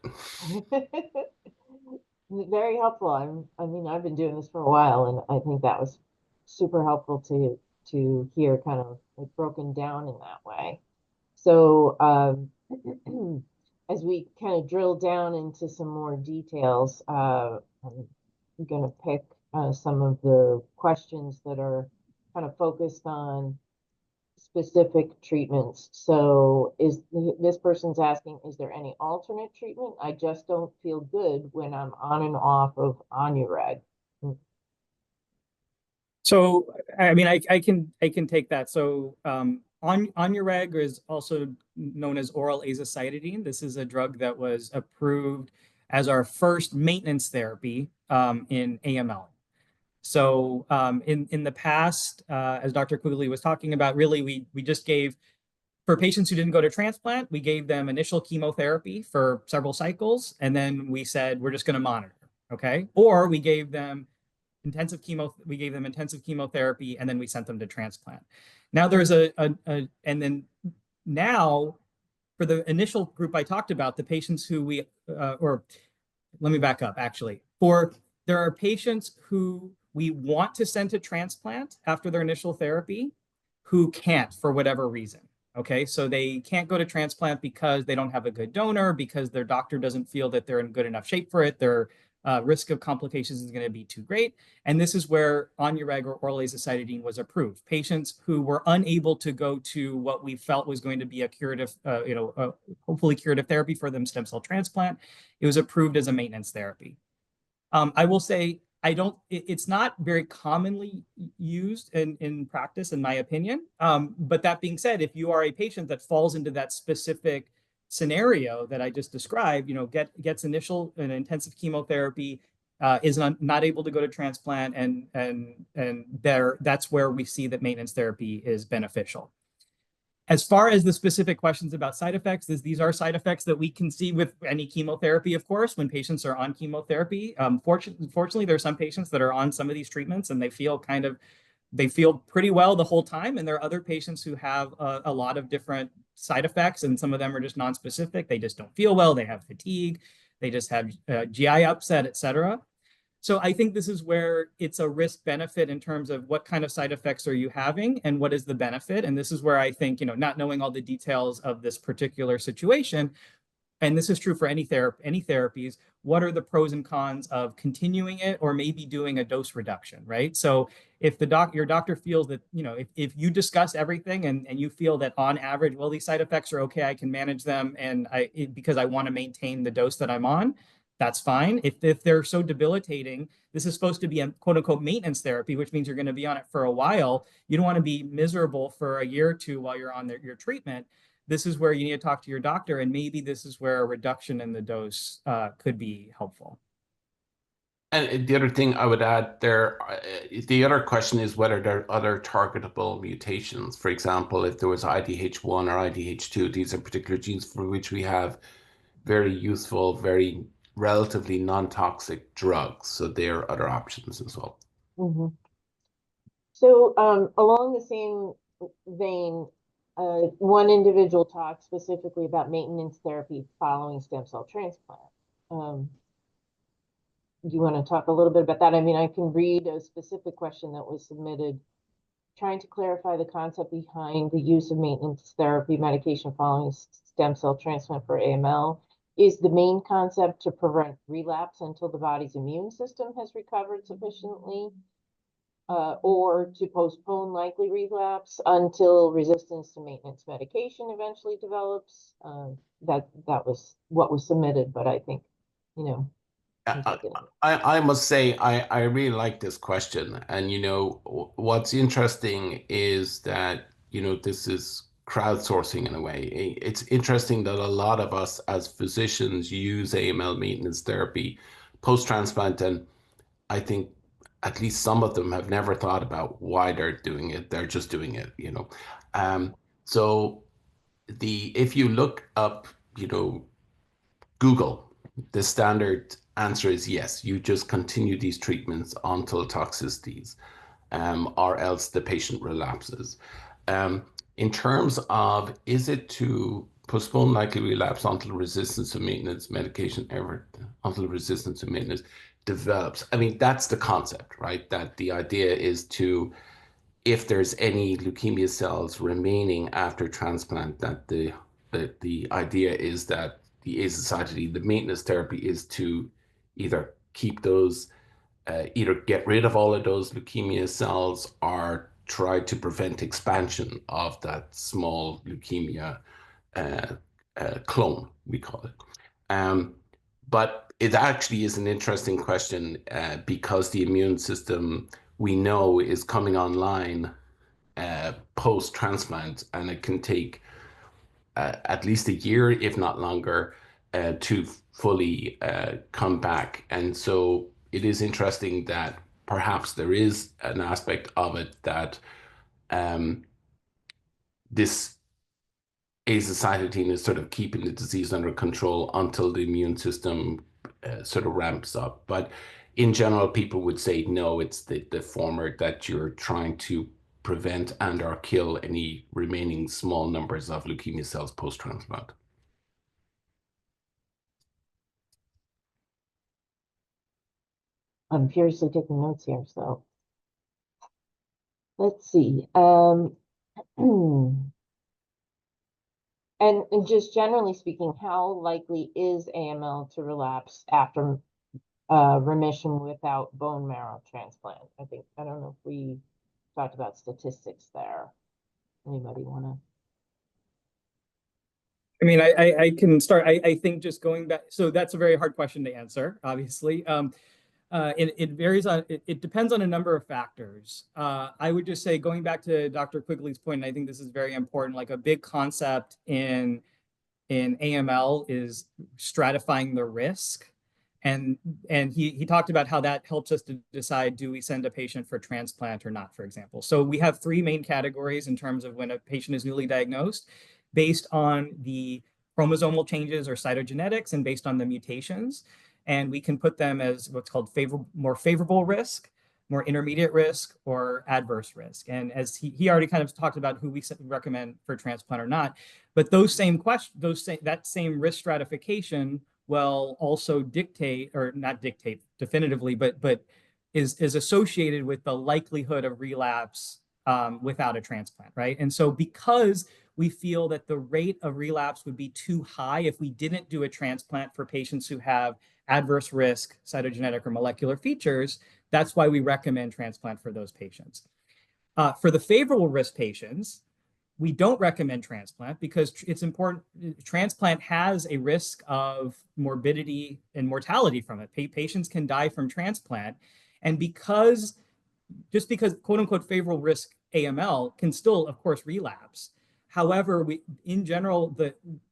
Very helpful. I mean, I've been doing this for a while, and I think that was super helpful to hear kind of like broken down in that way. So, as we kind of drill down into some more details, I'm going to pick some of the questions that are kind of focused on specific treatments. So this person's asking, is there any alternate treatment? I just don't feel good when I'm on and off of Onureg. So, I mean, I can take that. So, Onureg is also known as oral azacitidine. This is a drug that was approved as our first maintenance therapy in AML. So, in the past, as Dr. Quigley was talking about, really we just gave, for patients who didn't go to transplant, we gave them initial chemotherapy for several cycles, and then we said we're just going to monitor, okay? Or we gave them intensive chemotherapy, and then we sent them to transplant. Now there's and then now for the initial group I talked about, the patients who or let me back up actually. There are patients who we want to send to transplant after their initial therapy who can't for whatever reason. Okay, so they can't go to transplant because they don't have a good donor, because their doctor doesn't feel that they're in good enough shape for it. Their risk of complications is going to be too great. And this is where Onureg or oral azacitidine was approved. Patients who were unable to go to what we felt was going to be a curative, hopefully curative therapy for them, stem cell transplant, it was approved as a maintenance therapy. I will say, it's not very commonly used in practice, in my opinion. But that being said, if you are a patient that falls into that specific scenario that I just described, gets initial and intensive chemotherapy, is not able to go to transplant, and that's where we see that maintenance therapy is beneficial. As far as the specific questions about side effects, these are side effects that we can see with any chemotherapy, of course, when patients are on chemotherapy. Fortunately, there are some patients that are on some of these treatments and they feel pretty well the whole time. And there are other patients who have a lot of different side effects, and some of them are just non-specific. They just don't feel well. They have fatigue. They just have GI upset, et cetera. So I think this is where it's a risk benefit in terms of what kind of side effects are you having and what is the benefit. And this is where I think, not knowing all the details of this particular situation, and this is true for any therapies, what are the pros and cons of continuing it or maybe doing a dose reduction, right? So if your doctor feels that, if you discuss everything and you feel that on average, well, these side effects are okay, I can manage them, and because I want to maintain the dose that I'm on, that's fine. If they're so debilitating, this is supposed to be a quote unquote maintenance therapy, which means you're going to be on it for a while. You don't want to be miserable for a year or two while you're on your treatment. This is where you need to talk to your doctor, and maybe this is where a reduction in the dose could be helpful. And the other thing I would add there, the other question is whether there are other targetable mutations. For example, if there was IDH1 or IDH2, these are particular genes for which we have very useful, very relatively non-toxic drugs. So there are other options as well. Mm-hmm. So along the same vein, one individual talked specifically about maintenance therapy following stem cell transplant. Do you want to talk a little bit about that? I mean, I can read a specific question that was submitted, trying to clarify the concept behind the use of maintenance therapy medication following stem cell transplant for AML. Is the main concept to prevent relapse until the body's immune system has recovered sufficiently, or to postpone likely relapse until resistance to maintenance medication eventually develops? That was what was submitted, but I think, I must say I really like this question, and what's interesting is that this is crowdsourcing in a way. It's interesting that a lot of us as physicians use AML maintenance therapy post-transplant, and I think at least some of them have never thought about why they're doing it. They're just doing it, So if you look up, Google, the standard answer is yes. You just continue these treatments until toxicities, or else the patient relapses. In terms of, is it to postpone likely relapse until resistance to maintenance medication until resistance to maintenance develops? I mean, that's the concept, right? That the idea is to, if there's any leukemia cells remaining after transplant, that the idea is that the azacitidine, the maintenance therapy, is to either keep those, either get rid of all of those leukemia cells or try to prevent expansion of that small leukemia clone, we call it. But it actually is an interesting question because the immune system, we know, is coming online post-transplant, and it can take at least a year, if not longer, to fully come back. And so it is interesting that perhaps there is an aspect of it that this azacitidine is sort of keeping the disease under control until the immune system sort of ramps up. But in general, people would say, no, it's the former, that you're trying to prevent and or kill any remaining small numbers of leukemia cells post-transplant. I'm furiously taking notes here, so let's see. And just generally speaking, how likely is AML to relapse after remission without bone marrow transplant? I don't know if we talked about statistics there. Anybody want to? I mean, I can start. I think just going back, so that's a very hard question to answer, obviously. It varies on, it depends on a number of factors. I would just say, going back to Dr. Quigley's point, and I think this is very important, like a big concept in AML is stratifying the risk. And he talked about how that helps us to decide, do we send a patient for transplant or not, for example. So we have three main categories in terms of when a patient is newly diagnosed, based on the chromosomal changes or cytogenetics and based on the mutations. And we can put them as what's called more favorable risk, more intermediate risk, or adverse risk. And as he already kind of talked about who we recommend for transplant or not, but those same questions, that same risk stratification will also dictate, or not dictate definitively, but is associated with the likelihood of relapse without a transplant, right? And so because we feel that the rate of relapse would be too high if we didn't do a transplant for patients who have adverse risk, cytogenetic or molecular features, that's why we recommend transplant for those patients. For the favorable risk patients, we don't recommend transplant because it's important. Transplant has a risk of morbidity and mortality from it. Patients can die from transplant. And just because quote unquote favorable risk AML can still, of course, relapse. However, in general,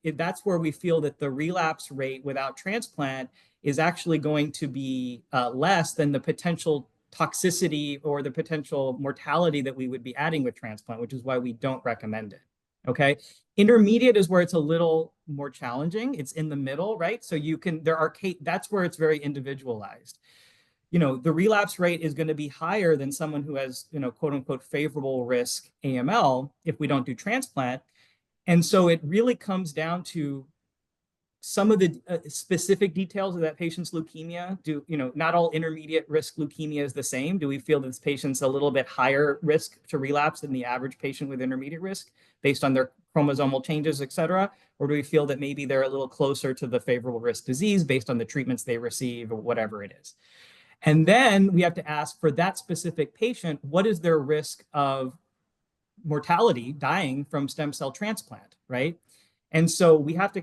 that's where we feel that the relapse rate without transplant is actually going to be less than the potential toxicity or the potential mortality that we would be adding with transplant, which is why we don't recommend it. Okay. Intermediate is where it's a little more challenging. It's in the middle, right? So that's where it's very individualized. The relapse rate is going to be higher than someone who has, quote unquote, favorable risk AML if we don't do transplant. And so it really comes down to some of the specific details of that patient's leukemia. Not all intermediate risk leukemia is the same. Do we feel that this patient's a little bit higher risk to relapse than the average patient with intermediate risk based on their chromosomal changes, et cetera? Or do we feel that maybe they're a little closer to the favorable risk disease based on the treatments they receive or whatever it is? And then we have to ask, for that specific patient, what is their risk of mortality, dying from stem cell transplant, right? And so we have to,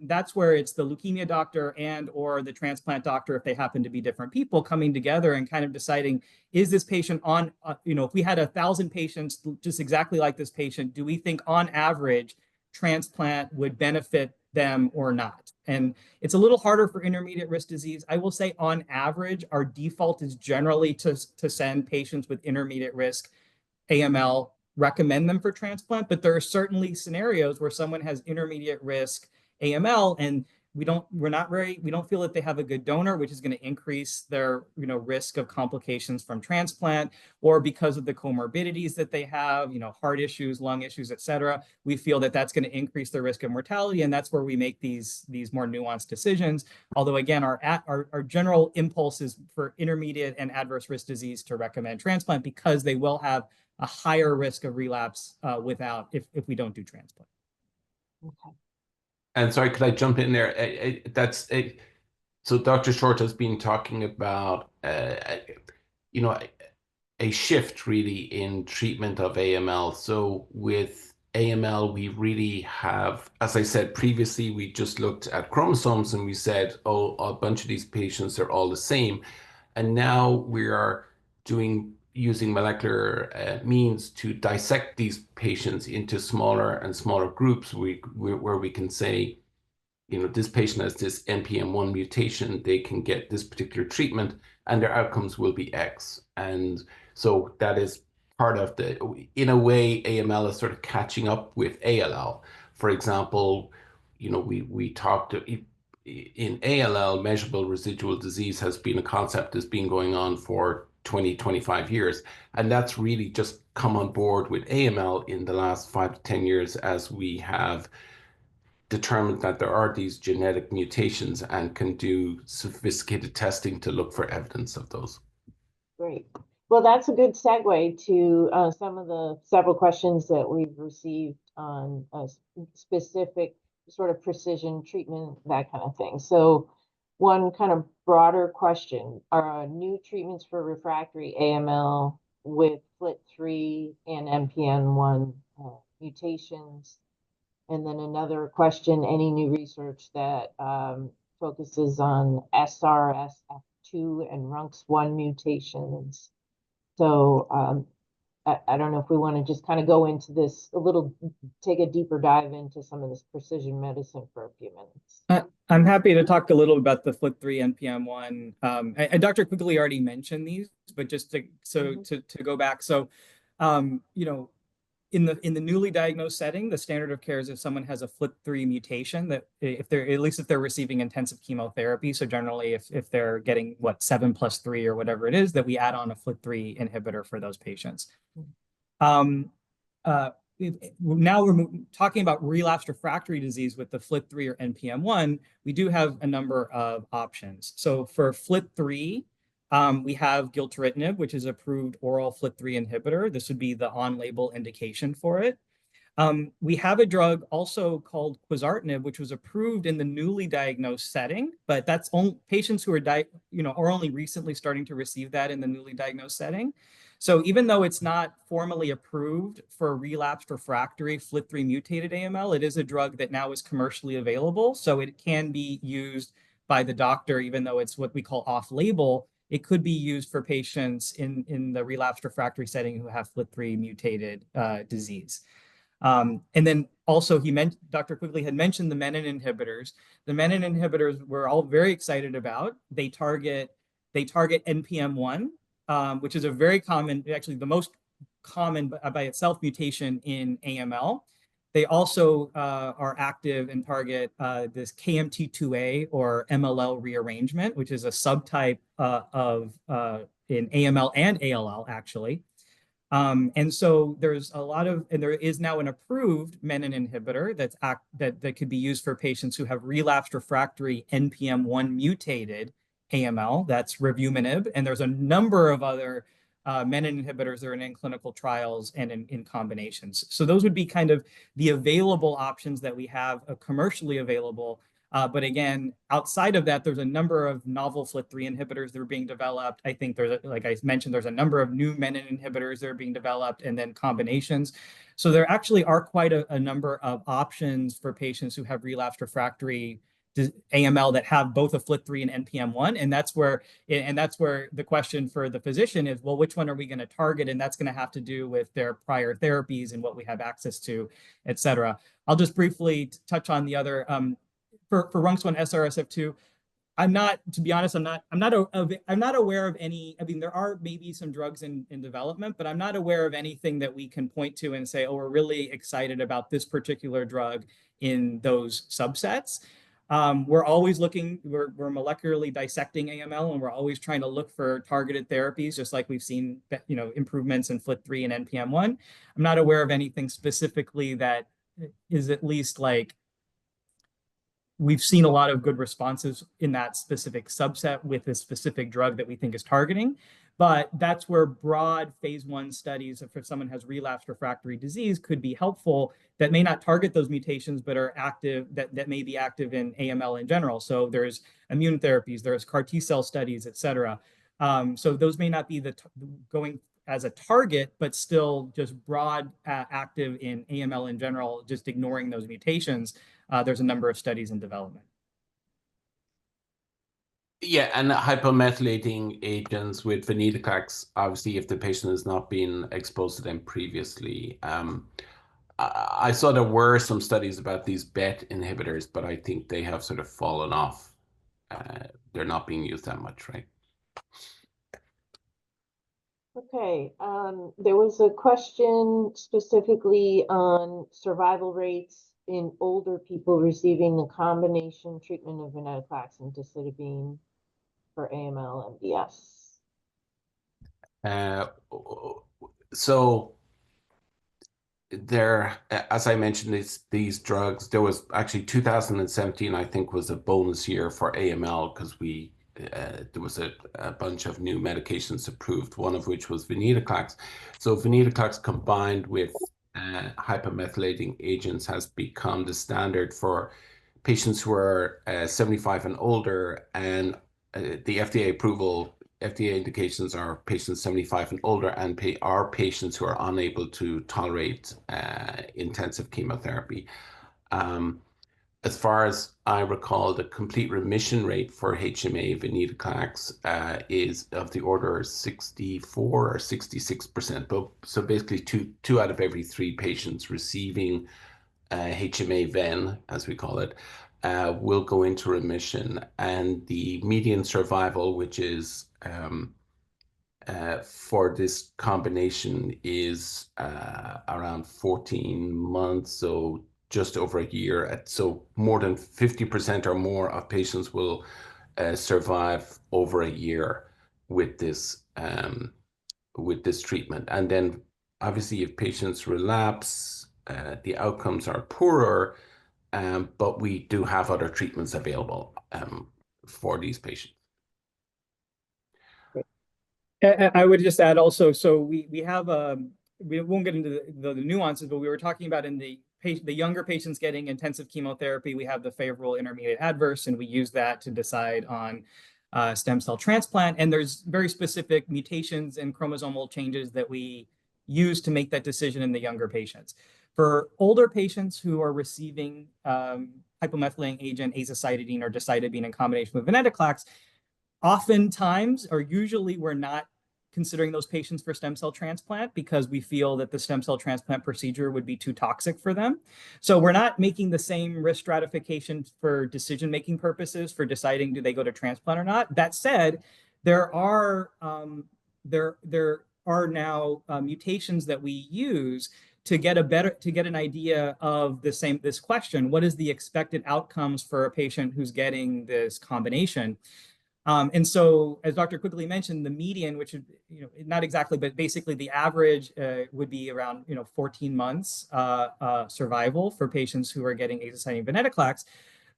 that's where it's the leukemia doctor or the transplant doctor, if they happen to be different people, coming together and kind of deciding, is this patient on, if we had 1,000 patients just exactly like this patient, do we think on average transplant would benefit them or not? And it's a little harder for intermediate risk disease. I will say on average, our default is generally to send patients with intermediate risk AML, recommend them for transplant, but there are certainly scenarios where someone has intermediate risk AML and we don't feel that they have a good donor, which is going to increase their risk of complications from transplant, or because of the comorbidities that they have, heart issues, lung issues, et cetera. We feel that that's going to increase their risk of mortality, and that's where we make these more nuanced decisions. Although again, our general impulse is for intermediate and adverse risk disease to recommend transplant because they will have a higher risk of relapse if we don't do transplant. Okay. And sorry, could I jump in there? So Dr. Short has been talking about, you know, a shift really in treatment of AML. So with AML, we really have, as I said previously, we just looked at chromosomes and we said, oh, a bunch of these patients are all the same. And now we are using molecular means to dissect these patients into smaller and smaller groups where we can say, this patient has this NPM1 mutation, they can get this particular treatment and their outcomes will be X. And so that is part of in a way, AML is sort of catching up with ALL. For example, we talked in ALL, measurable residual disease has been a concept that's been going on for 20, 25 years. And that's really just come on board with AML in the last 5 to 10 years as we have determined that there are these genetic mutations and can do sophisticated testing to look for evidence of those. Great. Well, that's a good segue to some of the several questions that we've received on specific sort of precision treatment, that kind of thing. So one kind of broader question, are new treatments for refractory AML with FLT3 and NPM1 mutations? And then another question, any new research that focuses on SRSF2 and RUNX1 mutations? So I don't know if we want to just kind of go into this a little, take a deeper dive into some of this precision medicine for a few minutes. I'm happy to talk a little about the FLT3 NPM1. And Dr. Quigley already mentioned these, but just to go back. So, in the newly diagnosed setting, the standard of care is if someone has a FLT3 mutation, that if they're receiving intensive chemotherapy. So generally, if they're getting 7+3 or whatever it is, that we add on a FLT3 inhibitor for those patients. Now we're talking about relapsed refractory disease with the FLT3 or NPM1. We do have a number of options. So for FLT3, we have gilteritinib, which is approved oral FLT3 inhibitor. This would be the on-label indication for it. We have a drug also called quizartinib, which was approved in the newly diagnosed setting, but that's only patients who are only recently starting to receive that in the newly diagnosed setting. So even though it's not formally approved for relapsed refractory FLT3 mutated AML, it is a drug that now is commercially available. So it can be used by the doctor, even though it's what we call off-label. It could be used for patients in the relapsed refractory setting who have FLT3 mutated disease. And then also Dr. Quigley had mentioned the menin inhibitors. The menin inhibitors we're all very excited about. They target NPM1, which is a very common, actually the most common by itself mutation in AML. They also are active and target this KMT2A or MLL rearrangement, which is a subtype in AML and ALL actually. And so there's there is now an approved menin inhibitor that could be used for patients who have relapsed refractory NPM1 mutated AML. That's revumenib, and there's a number of other menin inhibitors that are in clinical trials and in combinations. So those would be kind of the available options that we have commercially available. But again, outside of that, there's a number of novel FLT3 inhibitors that are being developed. I think like I mentioned, there's a number of new menin inhibitors that are being developed and then combinations. So there actually are quite a number of options for patients who have relapsed refractory AML that have both a FLT3 and NPM1, and that's where the question for the physician is, well, which one are we going to target? And that's going to have to do with their prior therapies and what we have access to, et cetera. I'll just briefly touch on the other for RUNX1 SRSF2. To be honest, I'm not aware of any. I mean, there are maybe some drugs in development, but I'm not aware of anything that we can point to and say, oh, we're really excited about this particular drug in those subsets. We're always looking, we're molecularly dissecting AML, and we're always trying to look for targeted therapies, just like we've seen, improvements in FLT3 and NPM1. I'm not aware of anything specifically that is at least like, we've seen a lot of good responses in that specific subset with a specific drug that we think is targeting. But that's where broad phase 1 studies, if someone has relapsed refractory disease, could be helpful, that may not target those mutations, but are active, that may be active in AML in general. So there's immune therapies, there's CAR T cell studies, et cetera. So those may not be going as a target, but still just broad active in AML in general, just ignoring those mutations. There's a number of studies in development. Yeah, and hypomethylating agents with venetoclax, obviously, if the patient has not been exposed to them previously. I saw there were some studies about these BET inhibitors, but I think they have sort of fallen off. They're not being used that much, right? Okay, there was a question specifically on survival rates in older people receiving the combination treatment of venetoclax and decitabine for AML MDS. So there, as I mentioned, these drugs, there was actually 2017, I think, was a bonus year for AML because there was a bunch of new medications approved, one of which was venetoclax. So venetoclax combined with hypomethylating agents has become the standard for patients who are 75 and older, and the FDA indications are patients 75 and older and are patients who are unable to tolerate intensive chemotherapy. As far as I recall, the complete remission rate for HMA venetoclax is of the order of 64 or 66%. But so basically, two out of every 3 patients receiving HMA ven, as we call it, will go into remission, and the median survival, which is for this combination, is around 14 months, so just over a year. So more than 50% or more of patients will survive over a year with this treatment. And then obviously if patients relapse, the outcomes are poorer, but we do have other treatments available for these patients. I would just add also, so we have we won't get into the nuances, but we were talking about in the younger patients getting intensive chemotherapy, we have the favorable intermediate adverse, and we use that to decide on stem cell transplant. And there's very specific mutations and chromosomal changes that we use to make that decision in the younger patients. For older patients who are receiving hypomethylating agent azacitidine or decitabine in combination with venetoclax, oftentimes, or usually, we're not considering those patients for stem cell transplant because we feel that the stem cell transplant procedure would be too toxic for them. So we're not making the same risk stratification for decision-making purposes for deciding do they go to transplant or not. That said, there are now mutations that we use to get an idea of this question: what is the expected outcomes for a patient who's getting this combination? And so, as Dr. Quigley mentioned, the median, which is, not exactly, but basically the average would be around 14 months survival for patients who are getting azacitidine venetoclax,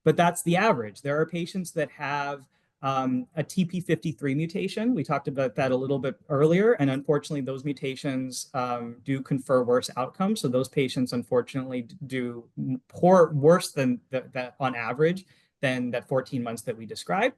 but that's the average. There are patients that have a TP53 mutation. We talked about that a little bit earlier, and unfortunately, those mutations do confer worse outcomes. So those patients, unfortunately, do worse than that on average than that 14 months that we described.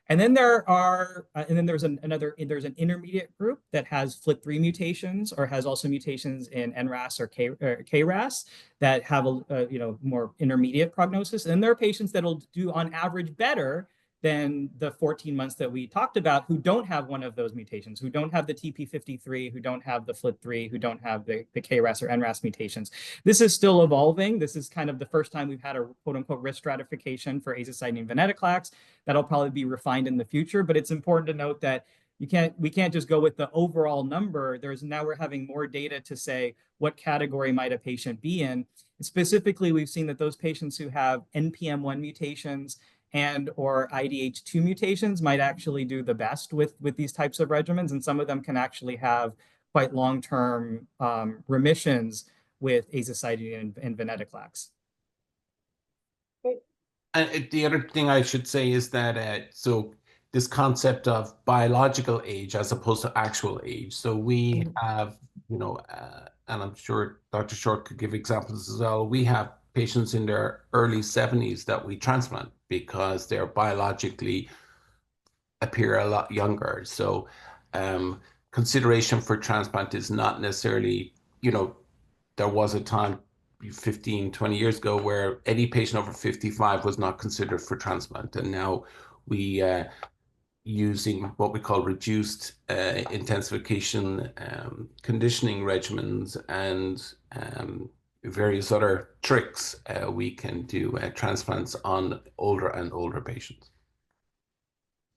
And then there's an intermediate group that has FLT3 mutations or has also mutations in NRAS or KRAS that have a more intermediate prognosis. And there are patients that'll do on average better than the 14 months that we talked about, who don't have one of those mutations, who don't have the TP53, who don't have the FLT3, who don't have the KRAS or NRAS mutations. This is still evolving. This is kind of the first time we've had a quote unquote risk stratification for azacitidine venetoclax. That'll probably be refined in the future, but it's important to note that we can't just go with the overall number. Now we're having more data to say what category might a patient be in. And specifically, we've seen that those patients who have NPM1 mutations and or IDH2 mutations might actually do the best with these types of regimens, and some of them can actually have quite long-term remissions with azacitidine and venetoclax. And the other thing I should say is that so this concept of biological age as opposed to actual age. So we have, and I'm sure Dr. Short could give examples as well. We have patients in their early 70s that we transplant because they're biologically appear a lot younger. So consideration for transplant is not necessarily, there was a time 15, 20 years ago where any patient over 55 was not considered for transplant. And now we using what we call reduced intensification conditioning regimens and various other tricks, we can do transplants on older and older patients.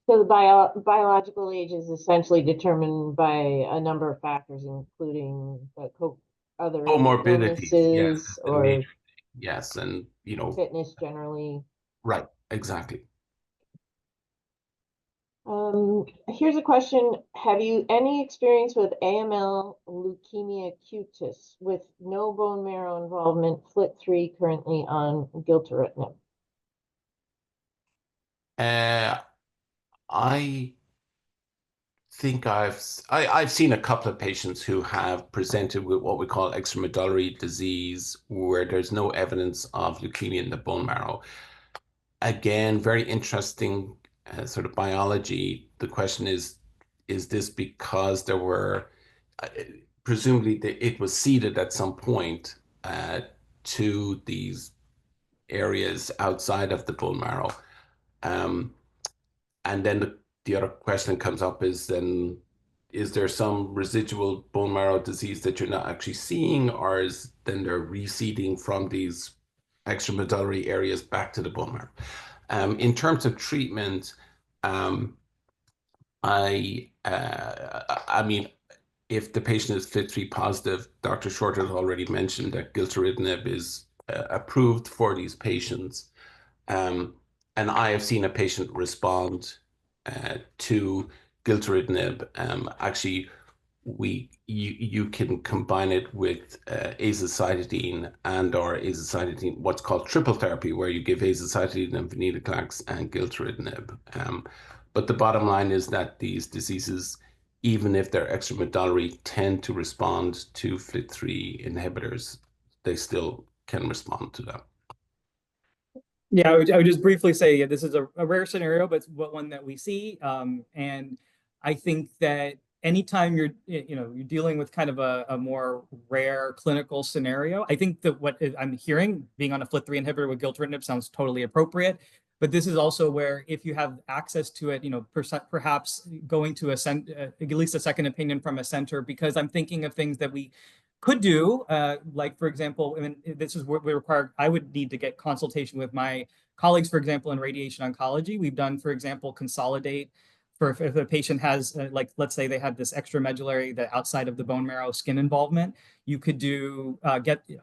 So the biological age is essentially determined by a number of factors, including other Comorbidities, illnesses or yes, and fitness generally. right, exactly. Here's a question. Have you any experience with AML leukemia cutis with no bone marrow involvement, FLT3 currently on gilteritinib? I think I've seen a couple of patients who have presented with what we call extramedullary disease, where there's no evidence of leukemia in the bone marrow. Again, very interesting sort of biology. The question is this because there were, presumably it was seeded at some point to these areas outside of the bone marrow. And then the other question comes up is then, is there some residual bone marrow disease that you're not actually seeing, or is then they're reseeding from these extramedullary areas back to the bone marrow? In terms of treatment, I mean, if the patient is FLT3 positive, Dr. Short has already mentioned that gilteritinib is approved for these patients. And I have seen a patient respond to gilteritinib. Actually, you can combine it with azacitidine or azacitidine, what's called triple therapy, where you give azacitidine and venetoclax and gilteritinib. But the bottom line is that these diseases, even if they're extramedullary, tend to respond to FLT3 inhibitors. They still can respond to them. Yeah, I would just briefly say, yeah, this is a rare scenario, but it's one that we see. And I think that anytime you're dealing with kind of a more rare clinical scenario, I think that what I'm hearing, being on a FLT3 inhibitor with gilteritinib sounds totally appropriate. But this is also where if you have access to it, perhaps going to at least a second opinion from a center, because I'm thinking of things that we could do, like, for example, I mean, this is what we require. I would need to get consultation with my colleagues, for example, in radiation oncology. We've done, for example, consolidate for if a patient has, like, let's say they had this extramedullary, the outside of the bone marrow skin involvement, you could do,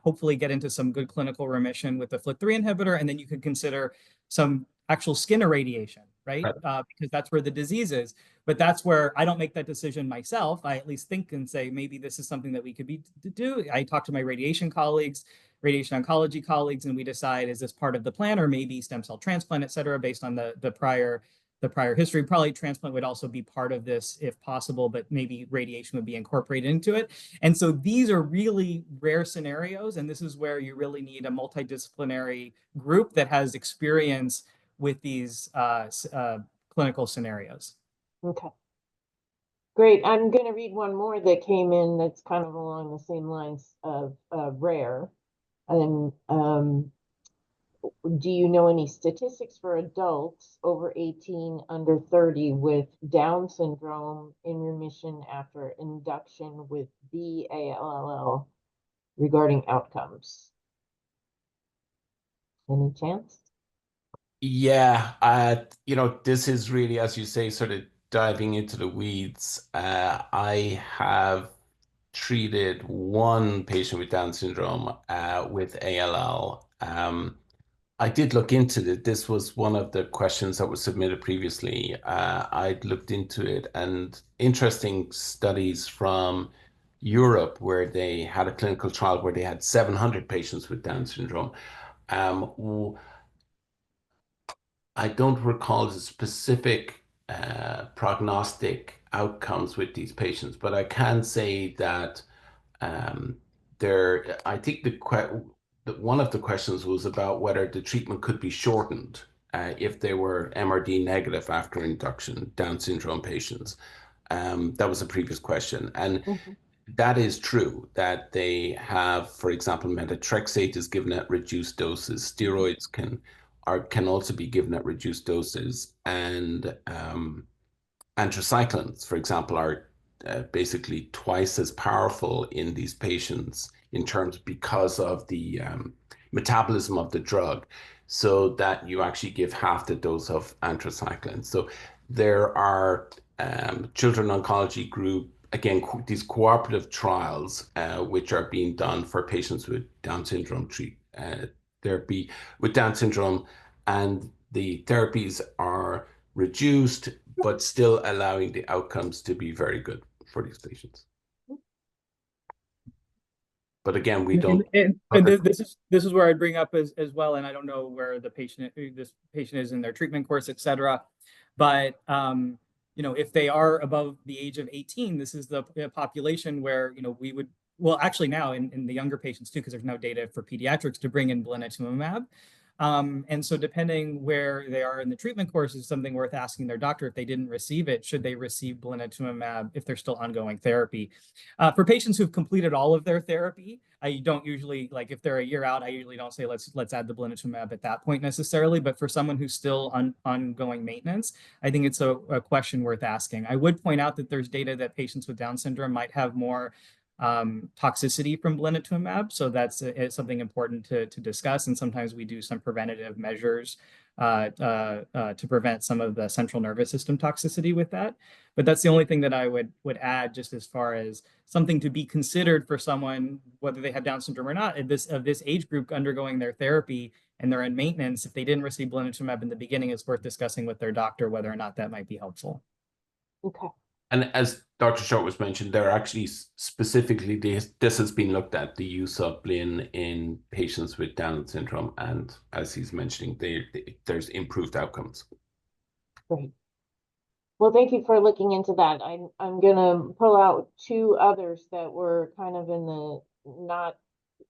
hopefully get into some good clinical remission with the FLT3 inhibitor, and then you could consider some actual skin irradiation, right? Because that's where the disease is. But that's where I don't make that decision myself. I at least think and say, maybe this is something that we could do. I talk to my radiation colleagues, radiation oncology colleagues, and we decide, is this part of the plan, or maybe stem cell transplant, et cetera, based on the prior history. Probably transplant would also be part of this if possible, but maybe radiation would be incorporated into it. And so these are really rare scenarios, and this is where you really need a multidisciplinary group that has experience with these clinical scenarios. Okay. Great. I'm going to read one more that came in that's kind of along the same lines of rare. And do you know any statistics for adults over 18, under 30 with Down syndrome in remission after induction with BALL regarding outcomes? Any chance? Yeah, this is really, as you say, sort of diving into the weeds. I have treated one patient with Down syndrome with ALL. I did look into it. This was one of the questions that was submitted previously. I'd looked into it, and interesting studies from Europe where they had a clinical trial where they had 700 patients with Down syndrome. I don't recall the specific prognostic outcomes with these patients, but I can say that I think one of the questions was about whether the treatment could be shortened if they were MRD negative after induction, Down syndrome patients. That was a previous question. And that is true, that they have, for example, methotrexate is given at reduced doses. Steroids can also be given at reduced doses. And anthracyclines, for example, are basically twice as powerful in these patients in terms because of the metabolism of the drug, so that you actually give half the dose of anthracyclines. So there are children oncology group, again, these cooperative trials, which are being done for patients with Down syndrome therapy with Down syndrome, and the therapies are reduced, but still allowing the outcomes to be very good for these patients. But again, we don't. This is where I bring up as well, and I don't know where this patient is in their treatment course, et cetera. But you know, if they are above the age of 18, this is the population where, you know, we would, well, actually now in the younger patients too, because there's no data for pediatrics, to bring in blinatumomab. And so depending where they are in the treatment course is something worth asking their doctor. If they didn't receive it, should they receive blinatumomab if they're still ongoing therapy? For patients who've completed all of their therapy, I don't usually, like if they're a year out, I usually don't say let's add the blinatumomab at that point necessarily. But for someone who's still ongoing maintenance, I think it's a question worth asking. I would point out that there's data that patients with Down syndrome might have more toxicity from blinatumomab. So that's something important to discuss. And sometimes we do some preventative measures to prevent some of the central nervous system toxicity with that. But that's the only thing that I would add, just as far as something to be considered for someone, whether they have Down syndrome or not, of this age group undergoing their therapy and they're in maintenance. If they didn't receive blinatumomab in the beginning, it's worth discussing with their doctor whether or not that might be helpful. Okay. And as Dr. Short was mentioned, there are actually specifically, this has been looked at, the use of blin in patients with Down syndrome. And as he's mentioning, there's improved outcomes. Great. Well, thank you for looking into that. I'm going to pull out two others that were kind of in the not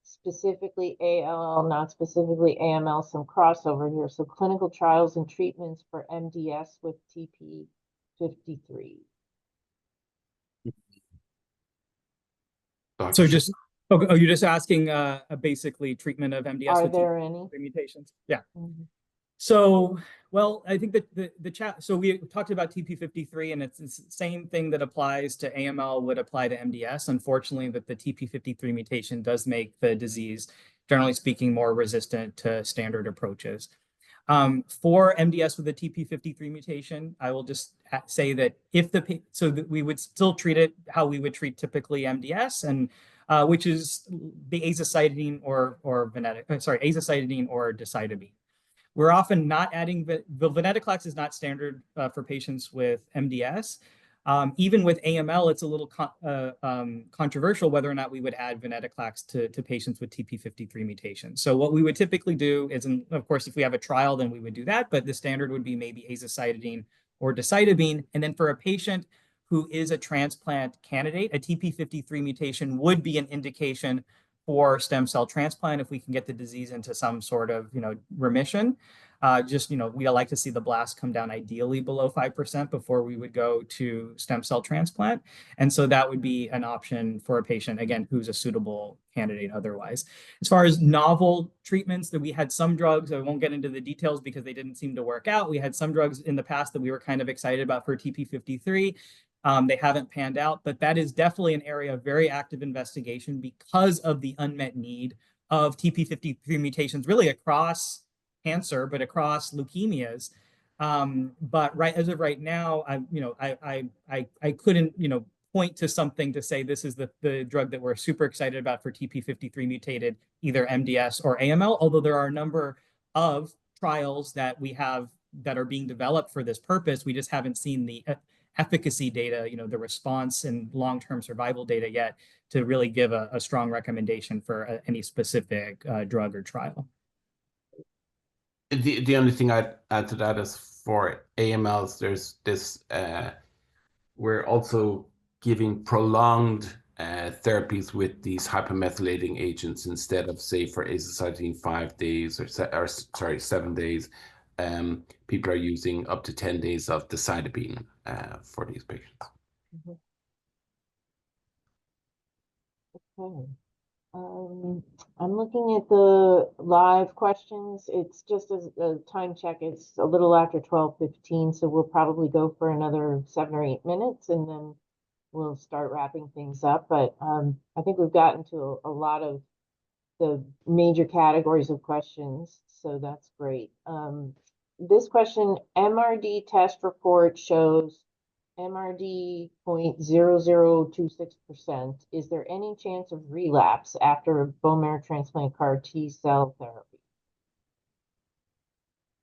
specifically ALL, not specifically AML, some crossover here. So clinical trials and treatments for MDS with TP53. So just, oh, you're just asking basically treatment of MDS Are with there any mutations? Yeah. So, well, I think that the chat, so we talked about TP53, and it's the same thing that applies to AML would apply to MDS. Unfortunately, that the TP53 mutation does make the disease, generally speaking, more resistant to standard approaches. For MDS with a TP53 mutation, I will just say that so that we would still treat it how we would treat typically MDS, and which is the azacitidine or azacitidine or decitabine. We're often not adding the venetoclax is not standard for patients with MDS. Even with AML, it's a little controversial whether or not we would add venetoclax to patients with TP53 mutations. So what we would typically do is, and of course, if we have a trial, then we would do that. But the standard would be maybe azacitidine or decitabine. And then for a patient who is a transplant candidate, a TP53 mutation would be an indication for stem cell transplant if we can get the disease into some sort of, you know, remission. We like to see the blast come down ideally below 5% before we would go to stem cell transplant. And so that would be an option for a patient, again, who's a suitable candidate otherwise. As far as novel treatments, that we had some drugs, I won't get into the details because they didn't seem to work out. We had some drugs in the past that we were kind of excited about for TP53. They haven't panned out, but that is definitely an area of very active investigation because of the unmet need of TP53 mutations, really across cancer, but across leukemias. But as of right now, I couldn't, point to something to say this is the drug that we're super excited about for TP53 mutated, either MDS or AML, although there are a number of trials that we have that are being developed for this purpose. We just haven't seen the efficacy data, the response and long-term survival data yet to really give a strong recommendation for any specific drug or trial. The only thing I'd add to that is for AMLs, there's this, we're also giving prolonged therapies with these hypomethylating agents instead of, say, for azacitidine 5 days or 7 days. People are using up to 10 days of decitabine for these patients. Okay. I'm looking at the live questions. It's just as a time check. It's a little after 12:15, so we'll probably go for another 7 or 8 minutes, and then we'll start wrapping things up. But I think we've gotten to a lot of the major categories of questions, so that's great. This question, MRD test report shows MRD 0.0026%. Is there any chance of relapse after a bone marrow transplant CAR T-cell therapy?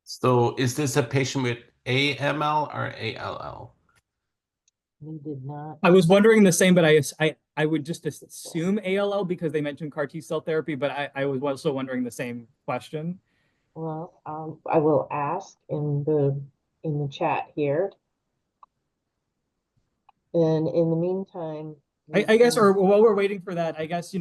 So is this a patient with AML or ALL? We did not. I was wondering the same, but I would just assume ALL because they mentioned CAR T-cell therapy, but I was also wondering the same question. Well, I will ask in the chat here. And in the meantime, I guess, or while we're waiting for that, I guess,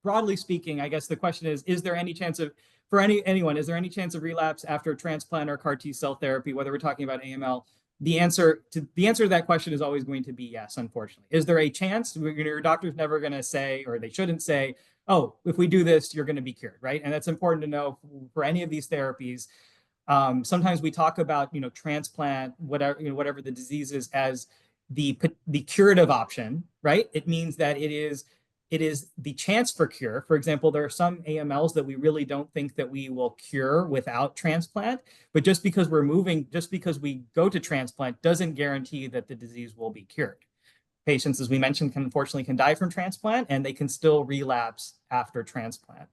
broadly speaking, I guess the question is there any chance of, for anyone, is there any chance of relapse after transplant or CAR T-cell therapy, whether we're talking about AML? The answer to that question is always going to be yes, unfortunately. Is there a chance? Your doctor's never going to say, or they shouldn't say, oh, if we do this, you're going to be cured, right? And that's important to know for any of these therapies. Sometimes we talk about, transplant, whatever the disease is, as the curative option, right? It means that it is the chance for cure. For example, there are some AMLs that we really don't think that we will cure without transplant, but just because we go to transplant doesn't guarantee that the disease will be cured. Patients, as we mentioned, unfortunately can die from transplant, and they can still relapse after transplant.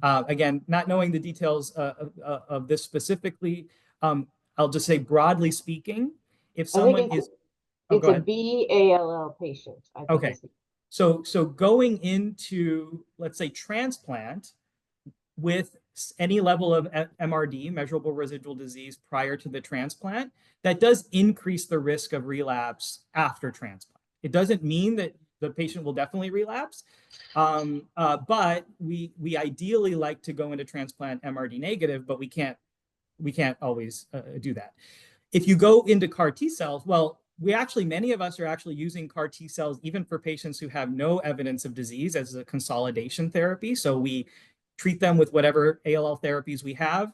Again, not knowing the details of this specifically, I'll just say broadly speaking, if someone is... It's a B-ALL patient. Okay. So going into, let's say, transplant with any level of MRD, measurable residual disease, prior to the transplant, that does increase the risk of relapse after transplant. It doesn't mean that the patient will definitely relapse, but we ideally like to go into transplant MRD negative, but we can't always do that. If you go into CAR T cells, well, many of us are actually using CAR T cells even for patients who have no evidence of disease as a consolidation therapy. So we treat them with whatever ALL therapies we have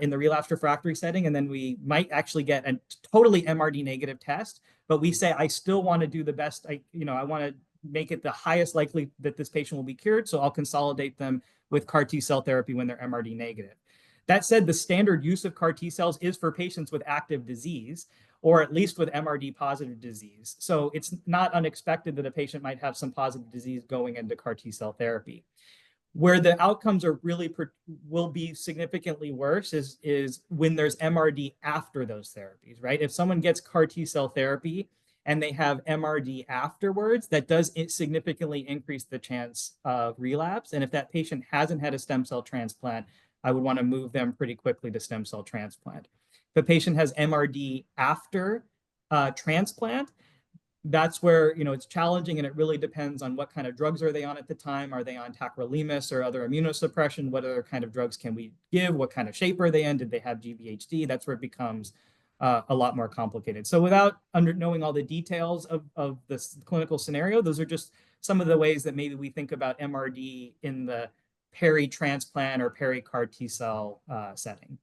in the relapsed refractory setting, and then we might actually get a totally MRD negative test. But we say, I still want to do the best. I want to make it the highest likely that this patient will be cured, so I'll consolidate them with CAR T cell therapy when they're MRD negative. That said, the standard use of CAR T cells is for patients with active disease, or at least with MRD positive disease. So it's not unexpected that a patient might have some positive disease going into CAR T cell therapy. Where the outcomes are will be significantly worse is when there's MRD after those therapies, right? If someone gets CAR T cell therapy and they have MRD afterwards, that does significantly increase the chance of relapse. And if that patient hasn't had a stem cell transplant, I would want to move them pretty quickly to stem cell transplant. If a patient has MRD after transplant, that's where it's challenging, and it really depends on what kind of drugs are they on at the time. Are they on tacrolimus or other immunosuppression? What other kind of drugs can we give? What kind of shape are they in? Did they have GVHD? That's where it becomes a lot more complicated. So without knowing all the details of this clinical scenario, those are just some of the ways that maybe we think about MRD in the peri-transplant or peri-CAR T-cell setting.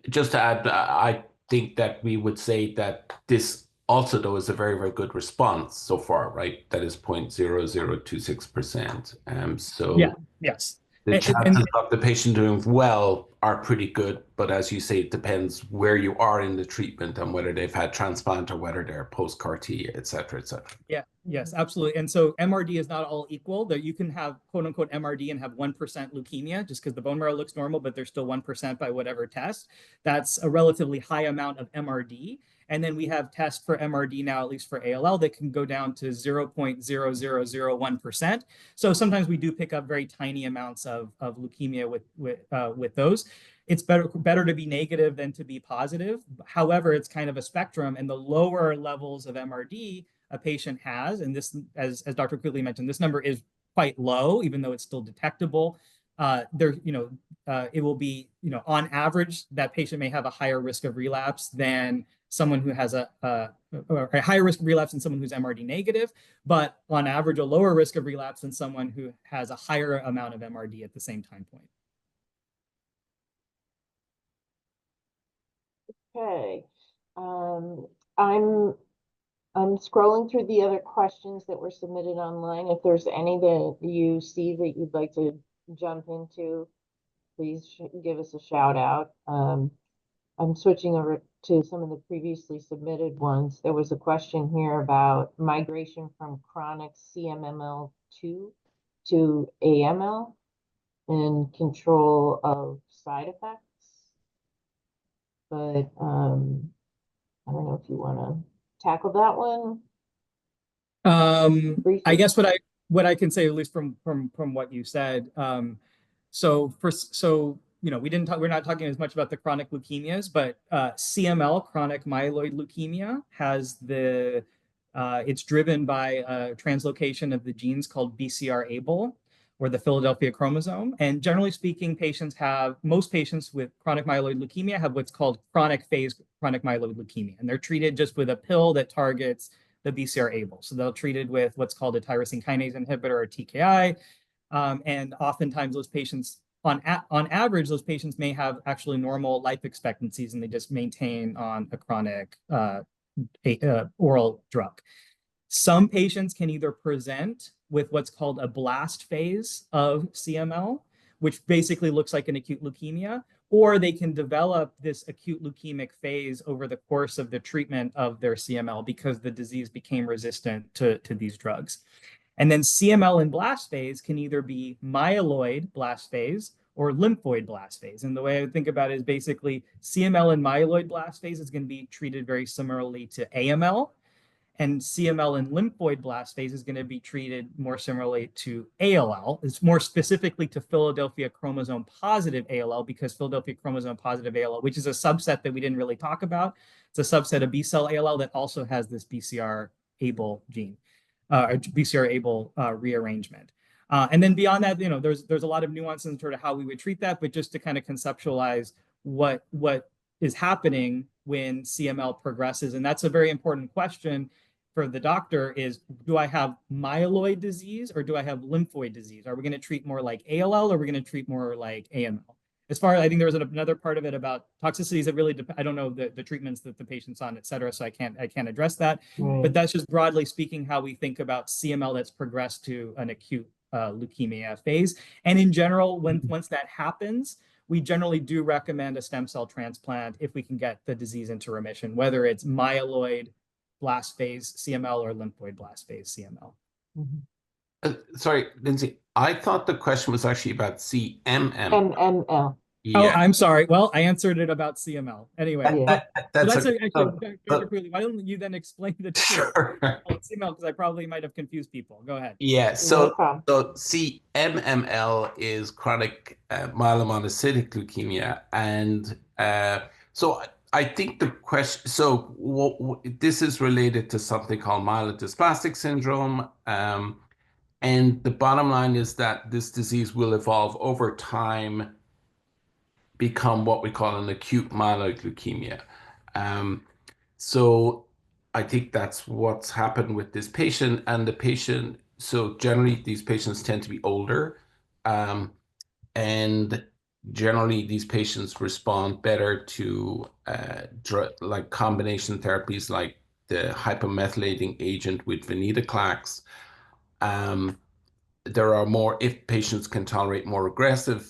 Just to add, I think that we would say that this also, though, is a very, very good response so far, right? That is 0.0026%. So yeah, yes. The chances of the patient doing well are pretty good, but as you say, it depends where you are in the treatment and whether they've had transplant or whether they're post-CAR T, et cetera, et cetera. Yeah, yes, absolutely. And so MRD is not all equal. That you can have quote unquote MRD and have 1% leukemia just because the bone marrow looks normal, but there's still 1% by whatever test. That's a relatively high amount of MRD. And then we have tests for MRD now, at least for ALL, that can go down to 0.0001%. So sometimes we do pick up very tiny amounts of leukemia with those. it's better to be negative than to be positive. However, it's kind of a spectrum, and the lower levels of MRD a patient has, and this, as Dr. Quigley mentioned, this number is quite low, even though it's still detectable. It will be, on average, that patient may have a higher risk of relapse than someone who has a higher risk of relapse than someone who's MRD negative, but on average, a lower risk of relapse than someone who has a higher amount of MRD at the same time point. Okay. I'm scrolling through the other questions that were submitted online. If there's any that you see that you'd like to jump into, please give us a shout out. I'm switching over to some of the previously submitted ones. There was a question here about migration from chronic CMML2 to AML and control of side effects. But I don't know if you want to tackle that one. I guess what I can say, at least from what you said, we're not talking as much about the chronic leukemias, but CML, chronic myeloid leukemia, has it's driven by a translocation of the genes called BCR-ABL, or the Philadelphia chromosome. And generally speaking, most patients with chronic myeloid leukemia have what's called chronic phase chronic myeloid leukemia. And they're treated just with a pill that targets the BCR-ABL. So they're treated with what's called a tyrosine kinase inhibitor, or TKI. And oftentimes those patients, on average, those patients may have actually normal life expectancies, and they just maintain on a chronic oral drug. Some patients can either present with what's called a blast phase of CML, which basically looks like an acute leukemia, or they can develop this acute leukemic phase over the course of the treatment of their CML because the disease became resistant to these drugs. And then CML in blast phase can either be myeloid blast phase or lymphoid blast phase. And the way I would think about it is basically CML in myeloid blast phase is going to be treated very similarly to AML. And CML in lymphoid blast phase is going to be treated more similarly to ALL. It's more specifically to Philadelphia chromosome positive ALL, because Philadelphia chromosome positive ALL, which is a subset that we didn't really talk about, it's a subset of B-cell ALL that also has this BCR-ABL gene, BCR-ABL rearrangement. And then beyond that, there's a lot of nuances in sort of how we would treat that, but just to kind of conceptualize what is happening when CML progresses. And that's a very important question for the doctor is, do I have myeloid disease or do I have lymphoid disease? Are we going to treat more like ALL, or are we going to treat more like AML? As far as I think there was another part of it about toxicities that really, I don't know the treatments that the patient's on, et cetera, so I can't address that. Right. But that's just broadly speaking how we think about CML that's progressed to an acute leukemia phase. And in general, once that happens, we generally do recommend a stem cell transplant if we can get the disease into remission, whether it's myeloid blast phase CML or lymphoid blast phase CML. Sorry, Lindsay, I thought the question was actually about CMM. MML. Yeah. Oh, I'm sorry. Well, I answered it about CML. Anyway, That's actually, Dr. Quigley, why don't you then explain the sure. CML, because I probably might have confused people. Go ahead. Yeah, No problem. so CMML is chronic myelomonocytic leukemia, and so I think the question, so this is related to something called myelodysplastic syndrome, and the bottom line is that this disease will evolve over time, become what we call an acute myeloid leukemia. So I think that's what's happened with this patient, and the patient, so generally these patients tend to be older, and generally these patients respond better to like combination therapies like the hypomethylating agent with venetoclax. There are more, if patients can tolerate more aggressive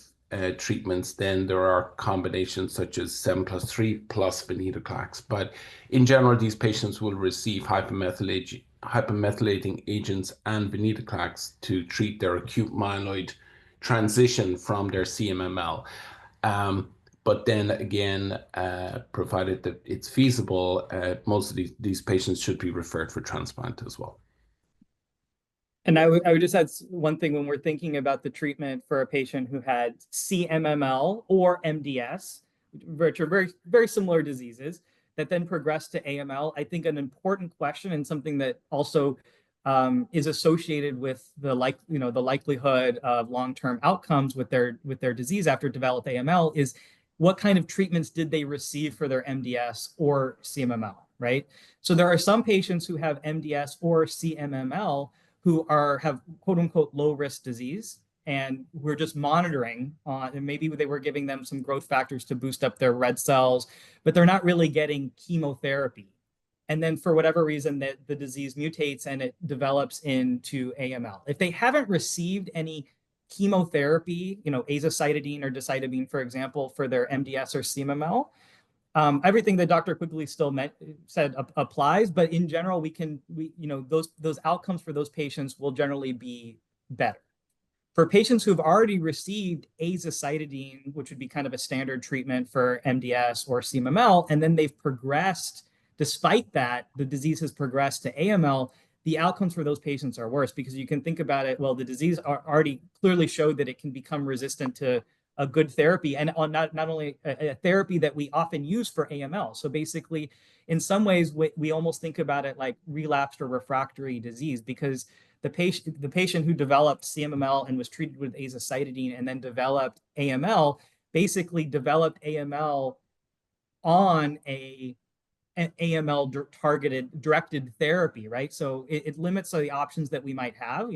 treatments, then there are combinations such as 7+3 plus venetoclax. But in general, these patients will receive hypomethylating agents and venetoclax to treat their acute myeloid transition from their CMML. But then again, provided that it's feasible, most of these patients should be referred for transplant as well. And I would just add one thing when we're thinking about the treatment for a patient who had CMML or MDS, which are very, very similar diseases that then progressed to AML. I think an important question and something that also is associated with the likelihood of long-term outcomes with their disease after developed AML is what kind of treatments did they receive for their MDS or CMML, right? So there are some patients who have MDS or CMML who have quote unquote low risk disease, and we're just monitoring and maybe they were giving them some growth factors to boost up their red cells, but they're not really getting chemotherapy. And then for whatever reason that the disease mutates and it develops into AML. If they haven't received any chemotherapy, azacitidine or decitabine, for example, for their MDS or CMML, everything that Dr. Quigley said applies, but in general, those outcomes for those patients will generally be better. For patients who've already received azacitidine, which would be kind of a standard treatment for MDS or CMML, and then they've progressed, despite that, the disease has progressed to AML, the outcomes for those patients are worse because you can think about it, well, the disease already clearly showed that it can become resistant to a good therapy and not only a therapy that we often use for AML. So basically, in some ways, we almost think about it like relapsed or refractory disease because the patient who developed CMML and was treated with azacitidine and then developed AML basically developed AML on an AML directed therapy, right? So it limits the options that we might have,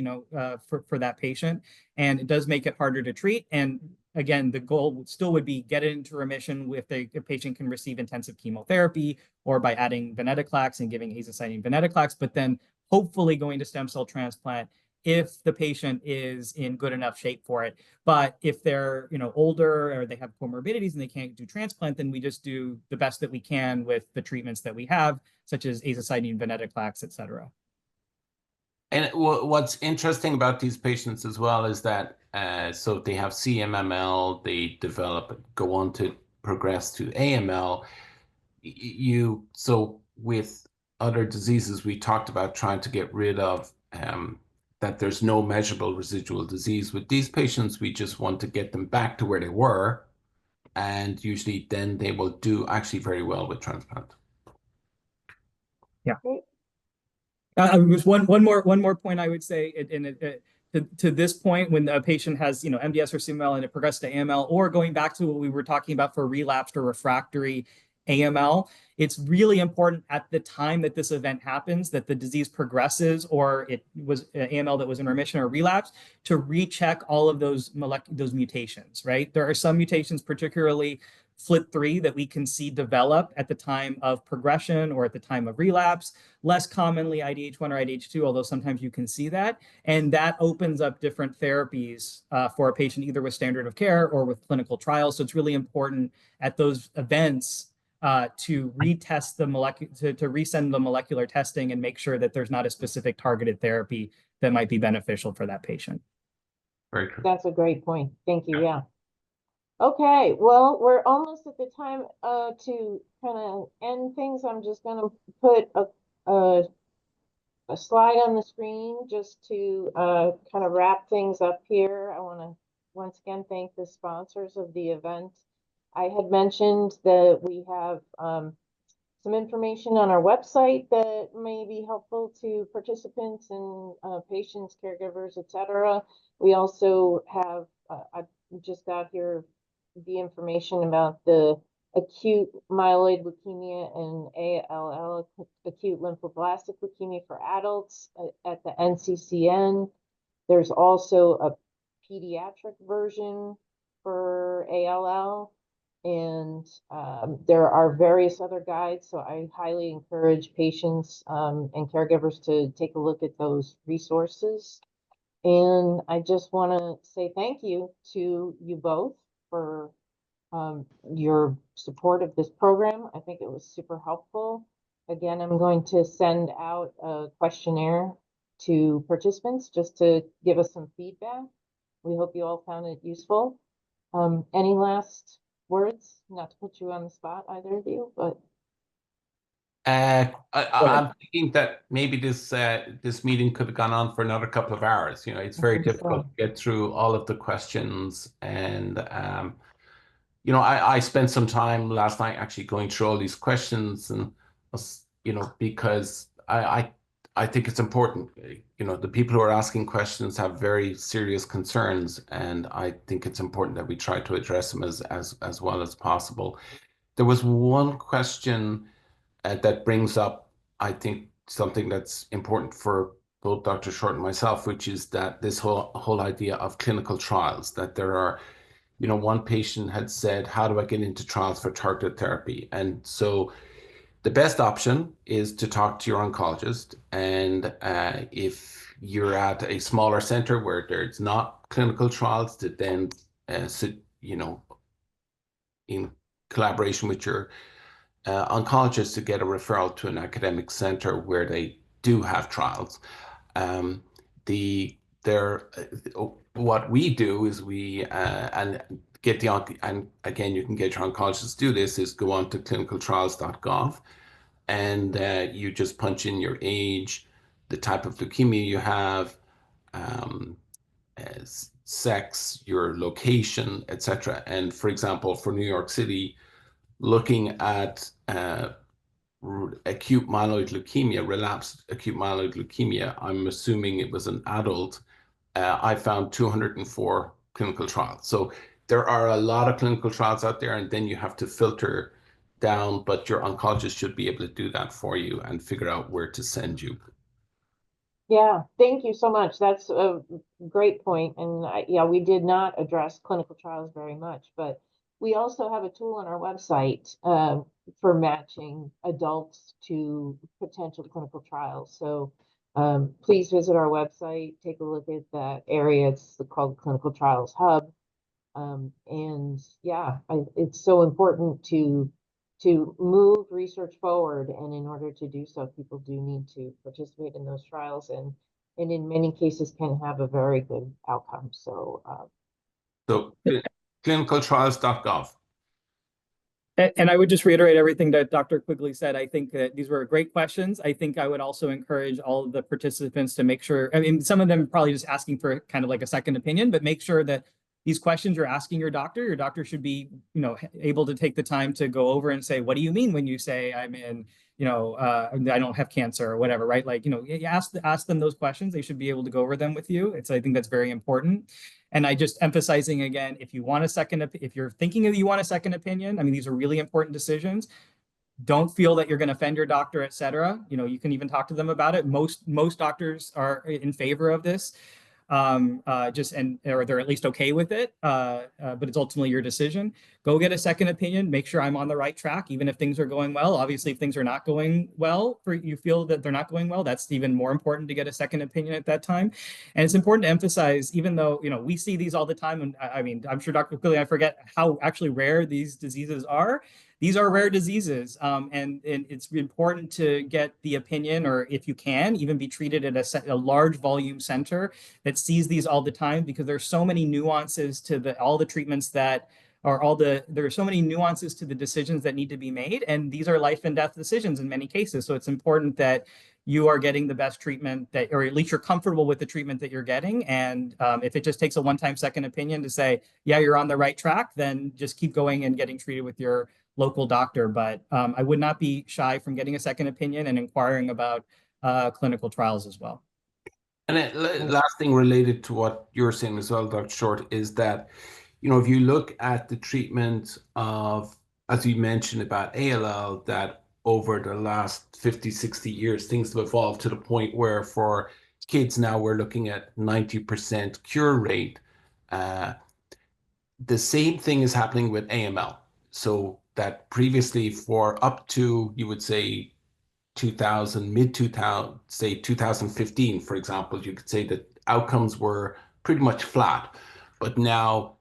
for that patient, and it does make it harder to treat. And again, the goal still would be get it into remission if the patient can receive intensive chemotherapy or by adding venetoclax and giving azacitidine venetoclax, but then hopefully going to stem cell transplant if the patient is in good enough shape for it. But if they're older or they have comorbidities and they can't do transplant, then we just do the best that we can with the treatments that we have, such as azacitidine, venetoclax, et cetera. And what's interesting about these patients as well is that so they have CMML, they go on to progress to AML. So with other diseases, we talked about trying to get rid of that there's no measurable residual disease. With these patients, we just want to get them back to where they were, and usually then they will do actually very well with transplant. Yeah. Just one more point I would say, to this point, when a patient has MDS or CML and it progressed to AML, or going back to what we were talking about for relapsed or refractory AML, it's really important at the time that this event happens, that the disease progresses or it was AML that was in remission or relapse, to recheck all of those mutations, right? There are some mutations, particularly FLT3, that we can see develop at the time of progression or at the time of relapse, less commonly IDH1 or IDH2, although sometimes you can see that. And that opens up different therapies for a patient, either with standard of care or with clinical trials. So it's really important at those events to retest the to resend the molecular testing and make sure that there's not a specific targeted therapy that might be beneficial for that patient. Very true. That's a great point. Thank you. Yeah. Okay, well, we're almost at the time to kind of end things. I'm just going to put a slide on the screen just to kind of wrap things up here. I want to once again thank the sponsors of the event. I had mentioned that we have some information on our website that may be helpful to participants and patients, caregivers, etc. We also have, I just got here the information about the acute myeloid leukemia and ALL, acute lymphoblastic leukemia for adults at the NCCN. There's also a pediatric version for ALL. And there are various other guides, so I highly encourage patients and caregivers to take a look at those resources. And I just want to say thank you to you both for your support of this program. I think it was super helpful. Again, I'm going to send out a questionnaire to participants just to give us some feedback. We hope you all found it useful. Any last words? Not to put you on the spot, either of you, but I'm thinking that maybe this meeting could have gone on for another couple of hours. You know, it's very difficult to get through all of the questions, and you know, I spent some time last night actually going through all these questions, and you know, because I think it's important. You know, the people who are asking questions have very serious concerns, and I think it's important that we try to address them as well as possible. There was one question that brings up, I think, something that's important for both Dr. Short and myself, which is that this whole idea of clinical trials, that there are, you know, one patient had said, how do I get into trials for targeted therapy? And so the best option is to talk to your oncologist. And if you're at a smaller center where there's not clinical trials, to then, you know, in collaboration with your oncologists, to get a referral to an academic center where they do have trials. What we do is we and get the and again, you can get your oncologist to do this, is go on to clinicaltrials.gov, and you just punch in your age, the type of leukemia you have, sex, your location, etc. And for example, for New York City, looking at acute myeloid leukemia, relapsed acute myeloid leukemia, I'm assuming it was an adult, I found 204 clinical trials. So there are a lot of clinical trials out there, and then you have to filter down, but your oncologist should be able to do that for you and figure out where to send you. Yeah, thank you so much. That's a great point. And yeah, we did not address clinical trials very much, but we also have a tool on our website for matching adults to potential clinical trials. So please visit our website, take a look at that area. It's called Clinical Trials Hub. And yeah, it's so important to move research forward, and in order to do so, people do need to participate in those trials, and in many cases can have a very good outcome. So clinicaltrials.gov. And I would just reiterate everything that Dr. Quigley said. I think that these were great questions. I think I would also encourage all of the participants to make sure, I mean, some of them probably just asking for kind of like a second opinion, but make sure that these questions you're asking your doctor should be, you know, able to take the time to go over and say, what do you mean when you say I'm in, you know, I don't have cancer or whatever, right? Like, you know, you ask them those questions. They should be able to go over them with you. I think that's very important. And I just emphasizing again, if you want a second, if you're thinking you want a second opinion, I mean, these are really important decisions. Don't feel that you're going to offend your doctor, et cetera. You know, you can even talk to them about it. Most doctors are in favor of this. Or they're at least okay with it, but it's ultimately your decision. Go get a second opinion, make sure I'm on the right track, even if things are going well. Obviously, if things are not going well, you feel that they're not going well, that's even more important to get a second opinion at that time. And it's important to emphasize, even though, you know, we see these all the time, and I mean, I'm sure Dr. Quigley, I forget how actually rare these diseases are. These are rare diseases, and it's important to get the opinion, or if you can, even be treated at a large volume center that sees these all the time, because there's so many nuances to all the treatments that are there are so many nuances to the decisions that need to be made, and these are life and death decisions in many cases. So it's important that you are getting the best treatment that, or at least you're comfortable with the treatment that you're getting. And if it just takes a one-time second opinion to say, yeah, you're on the right track, then just keep going and getting treated with your local doctor. But I would not be shy from getting a second opinion and inquiring about clinical trials as well. And last thing related to what you're saying as well, Dr. Short, is that, you know, if you look at the treatment of, as you mentioned about ALL, that over the last 50, 60 years, things have evolved to the point where for kids now we're looking at 90% cure rate. The same thing is happening with AML. So that previously for up to, you would say, 2000, mid-2000, say 2015, for example, you could say that outcomes were pretty much flat. But now,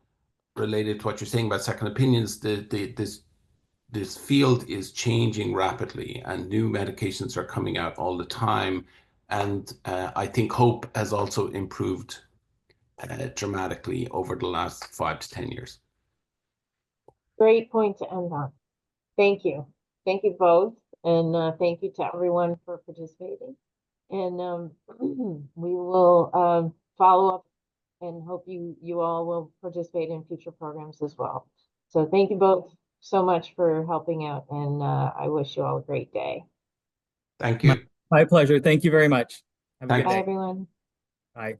related to what you're saying about second opinions, this field is changing rapidly, and new medications are coming out all the time. And I think hope has also improved dramatically over the last 5 to 10 years. Great point to end on. Thank you. Thank you both. And thank you to everyone for participating. And we will follow up and hope you all will participate in future programs as well. So thank you both so much for helping out, and I wish you all a great day. Thank you. My pleasure. Thank you very much. Have a good Thanks. Bye, day. everyone. Bye.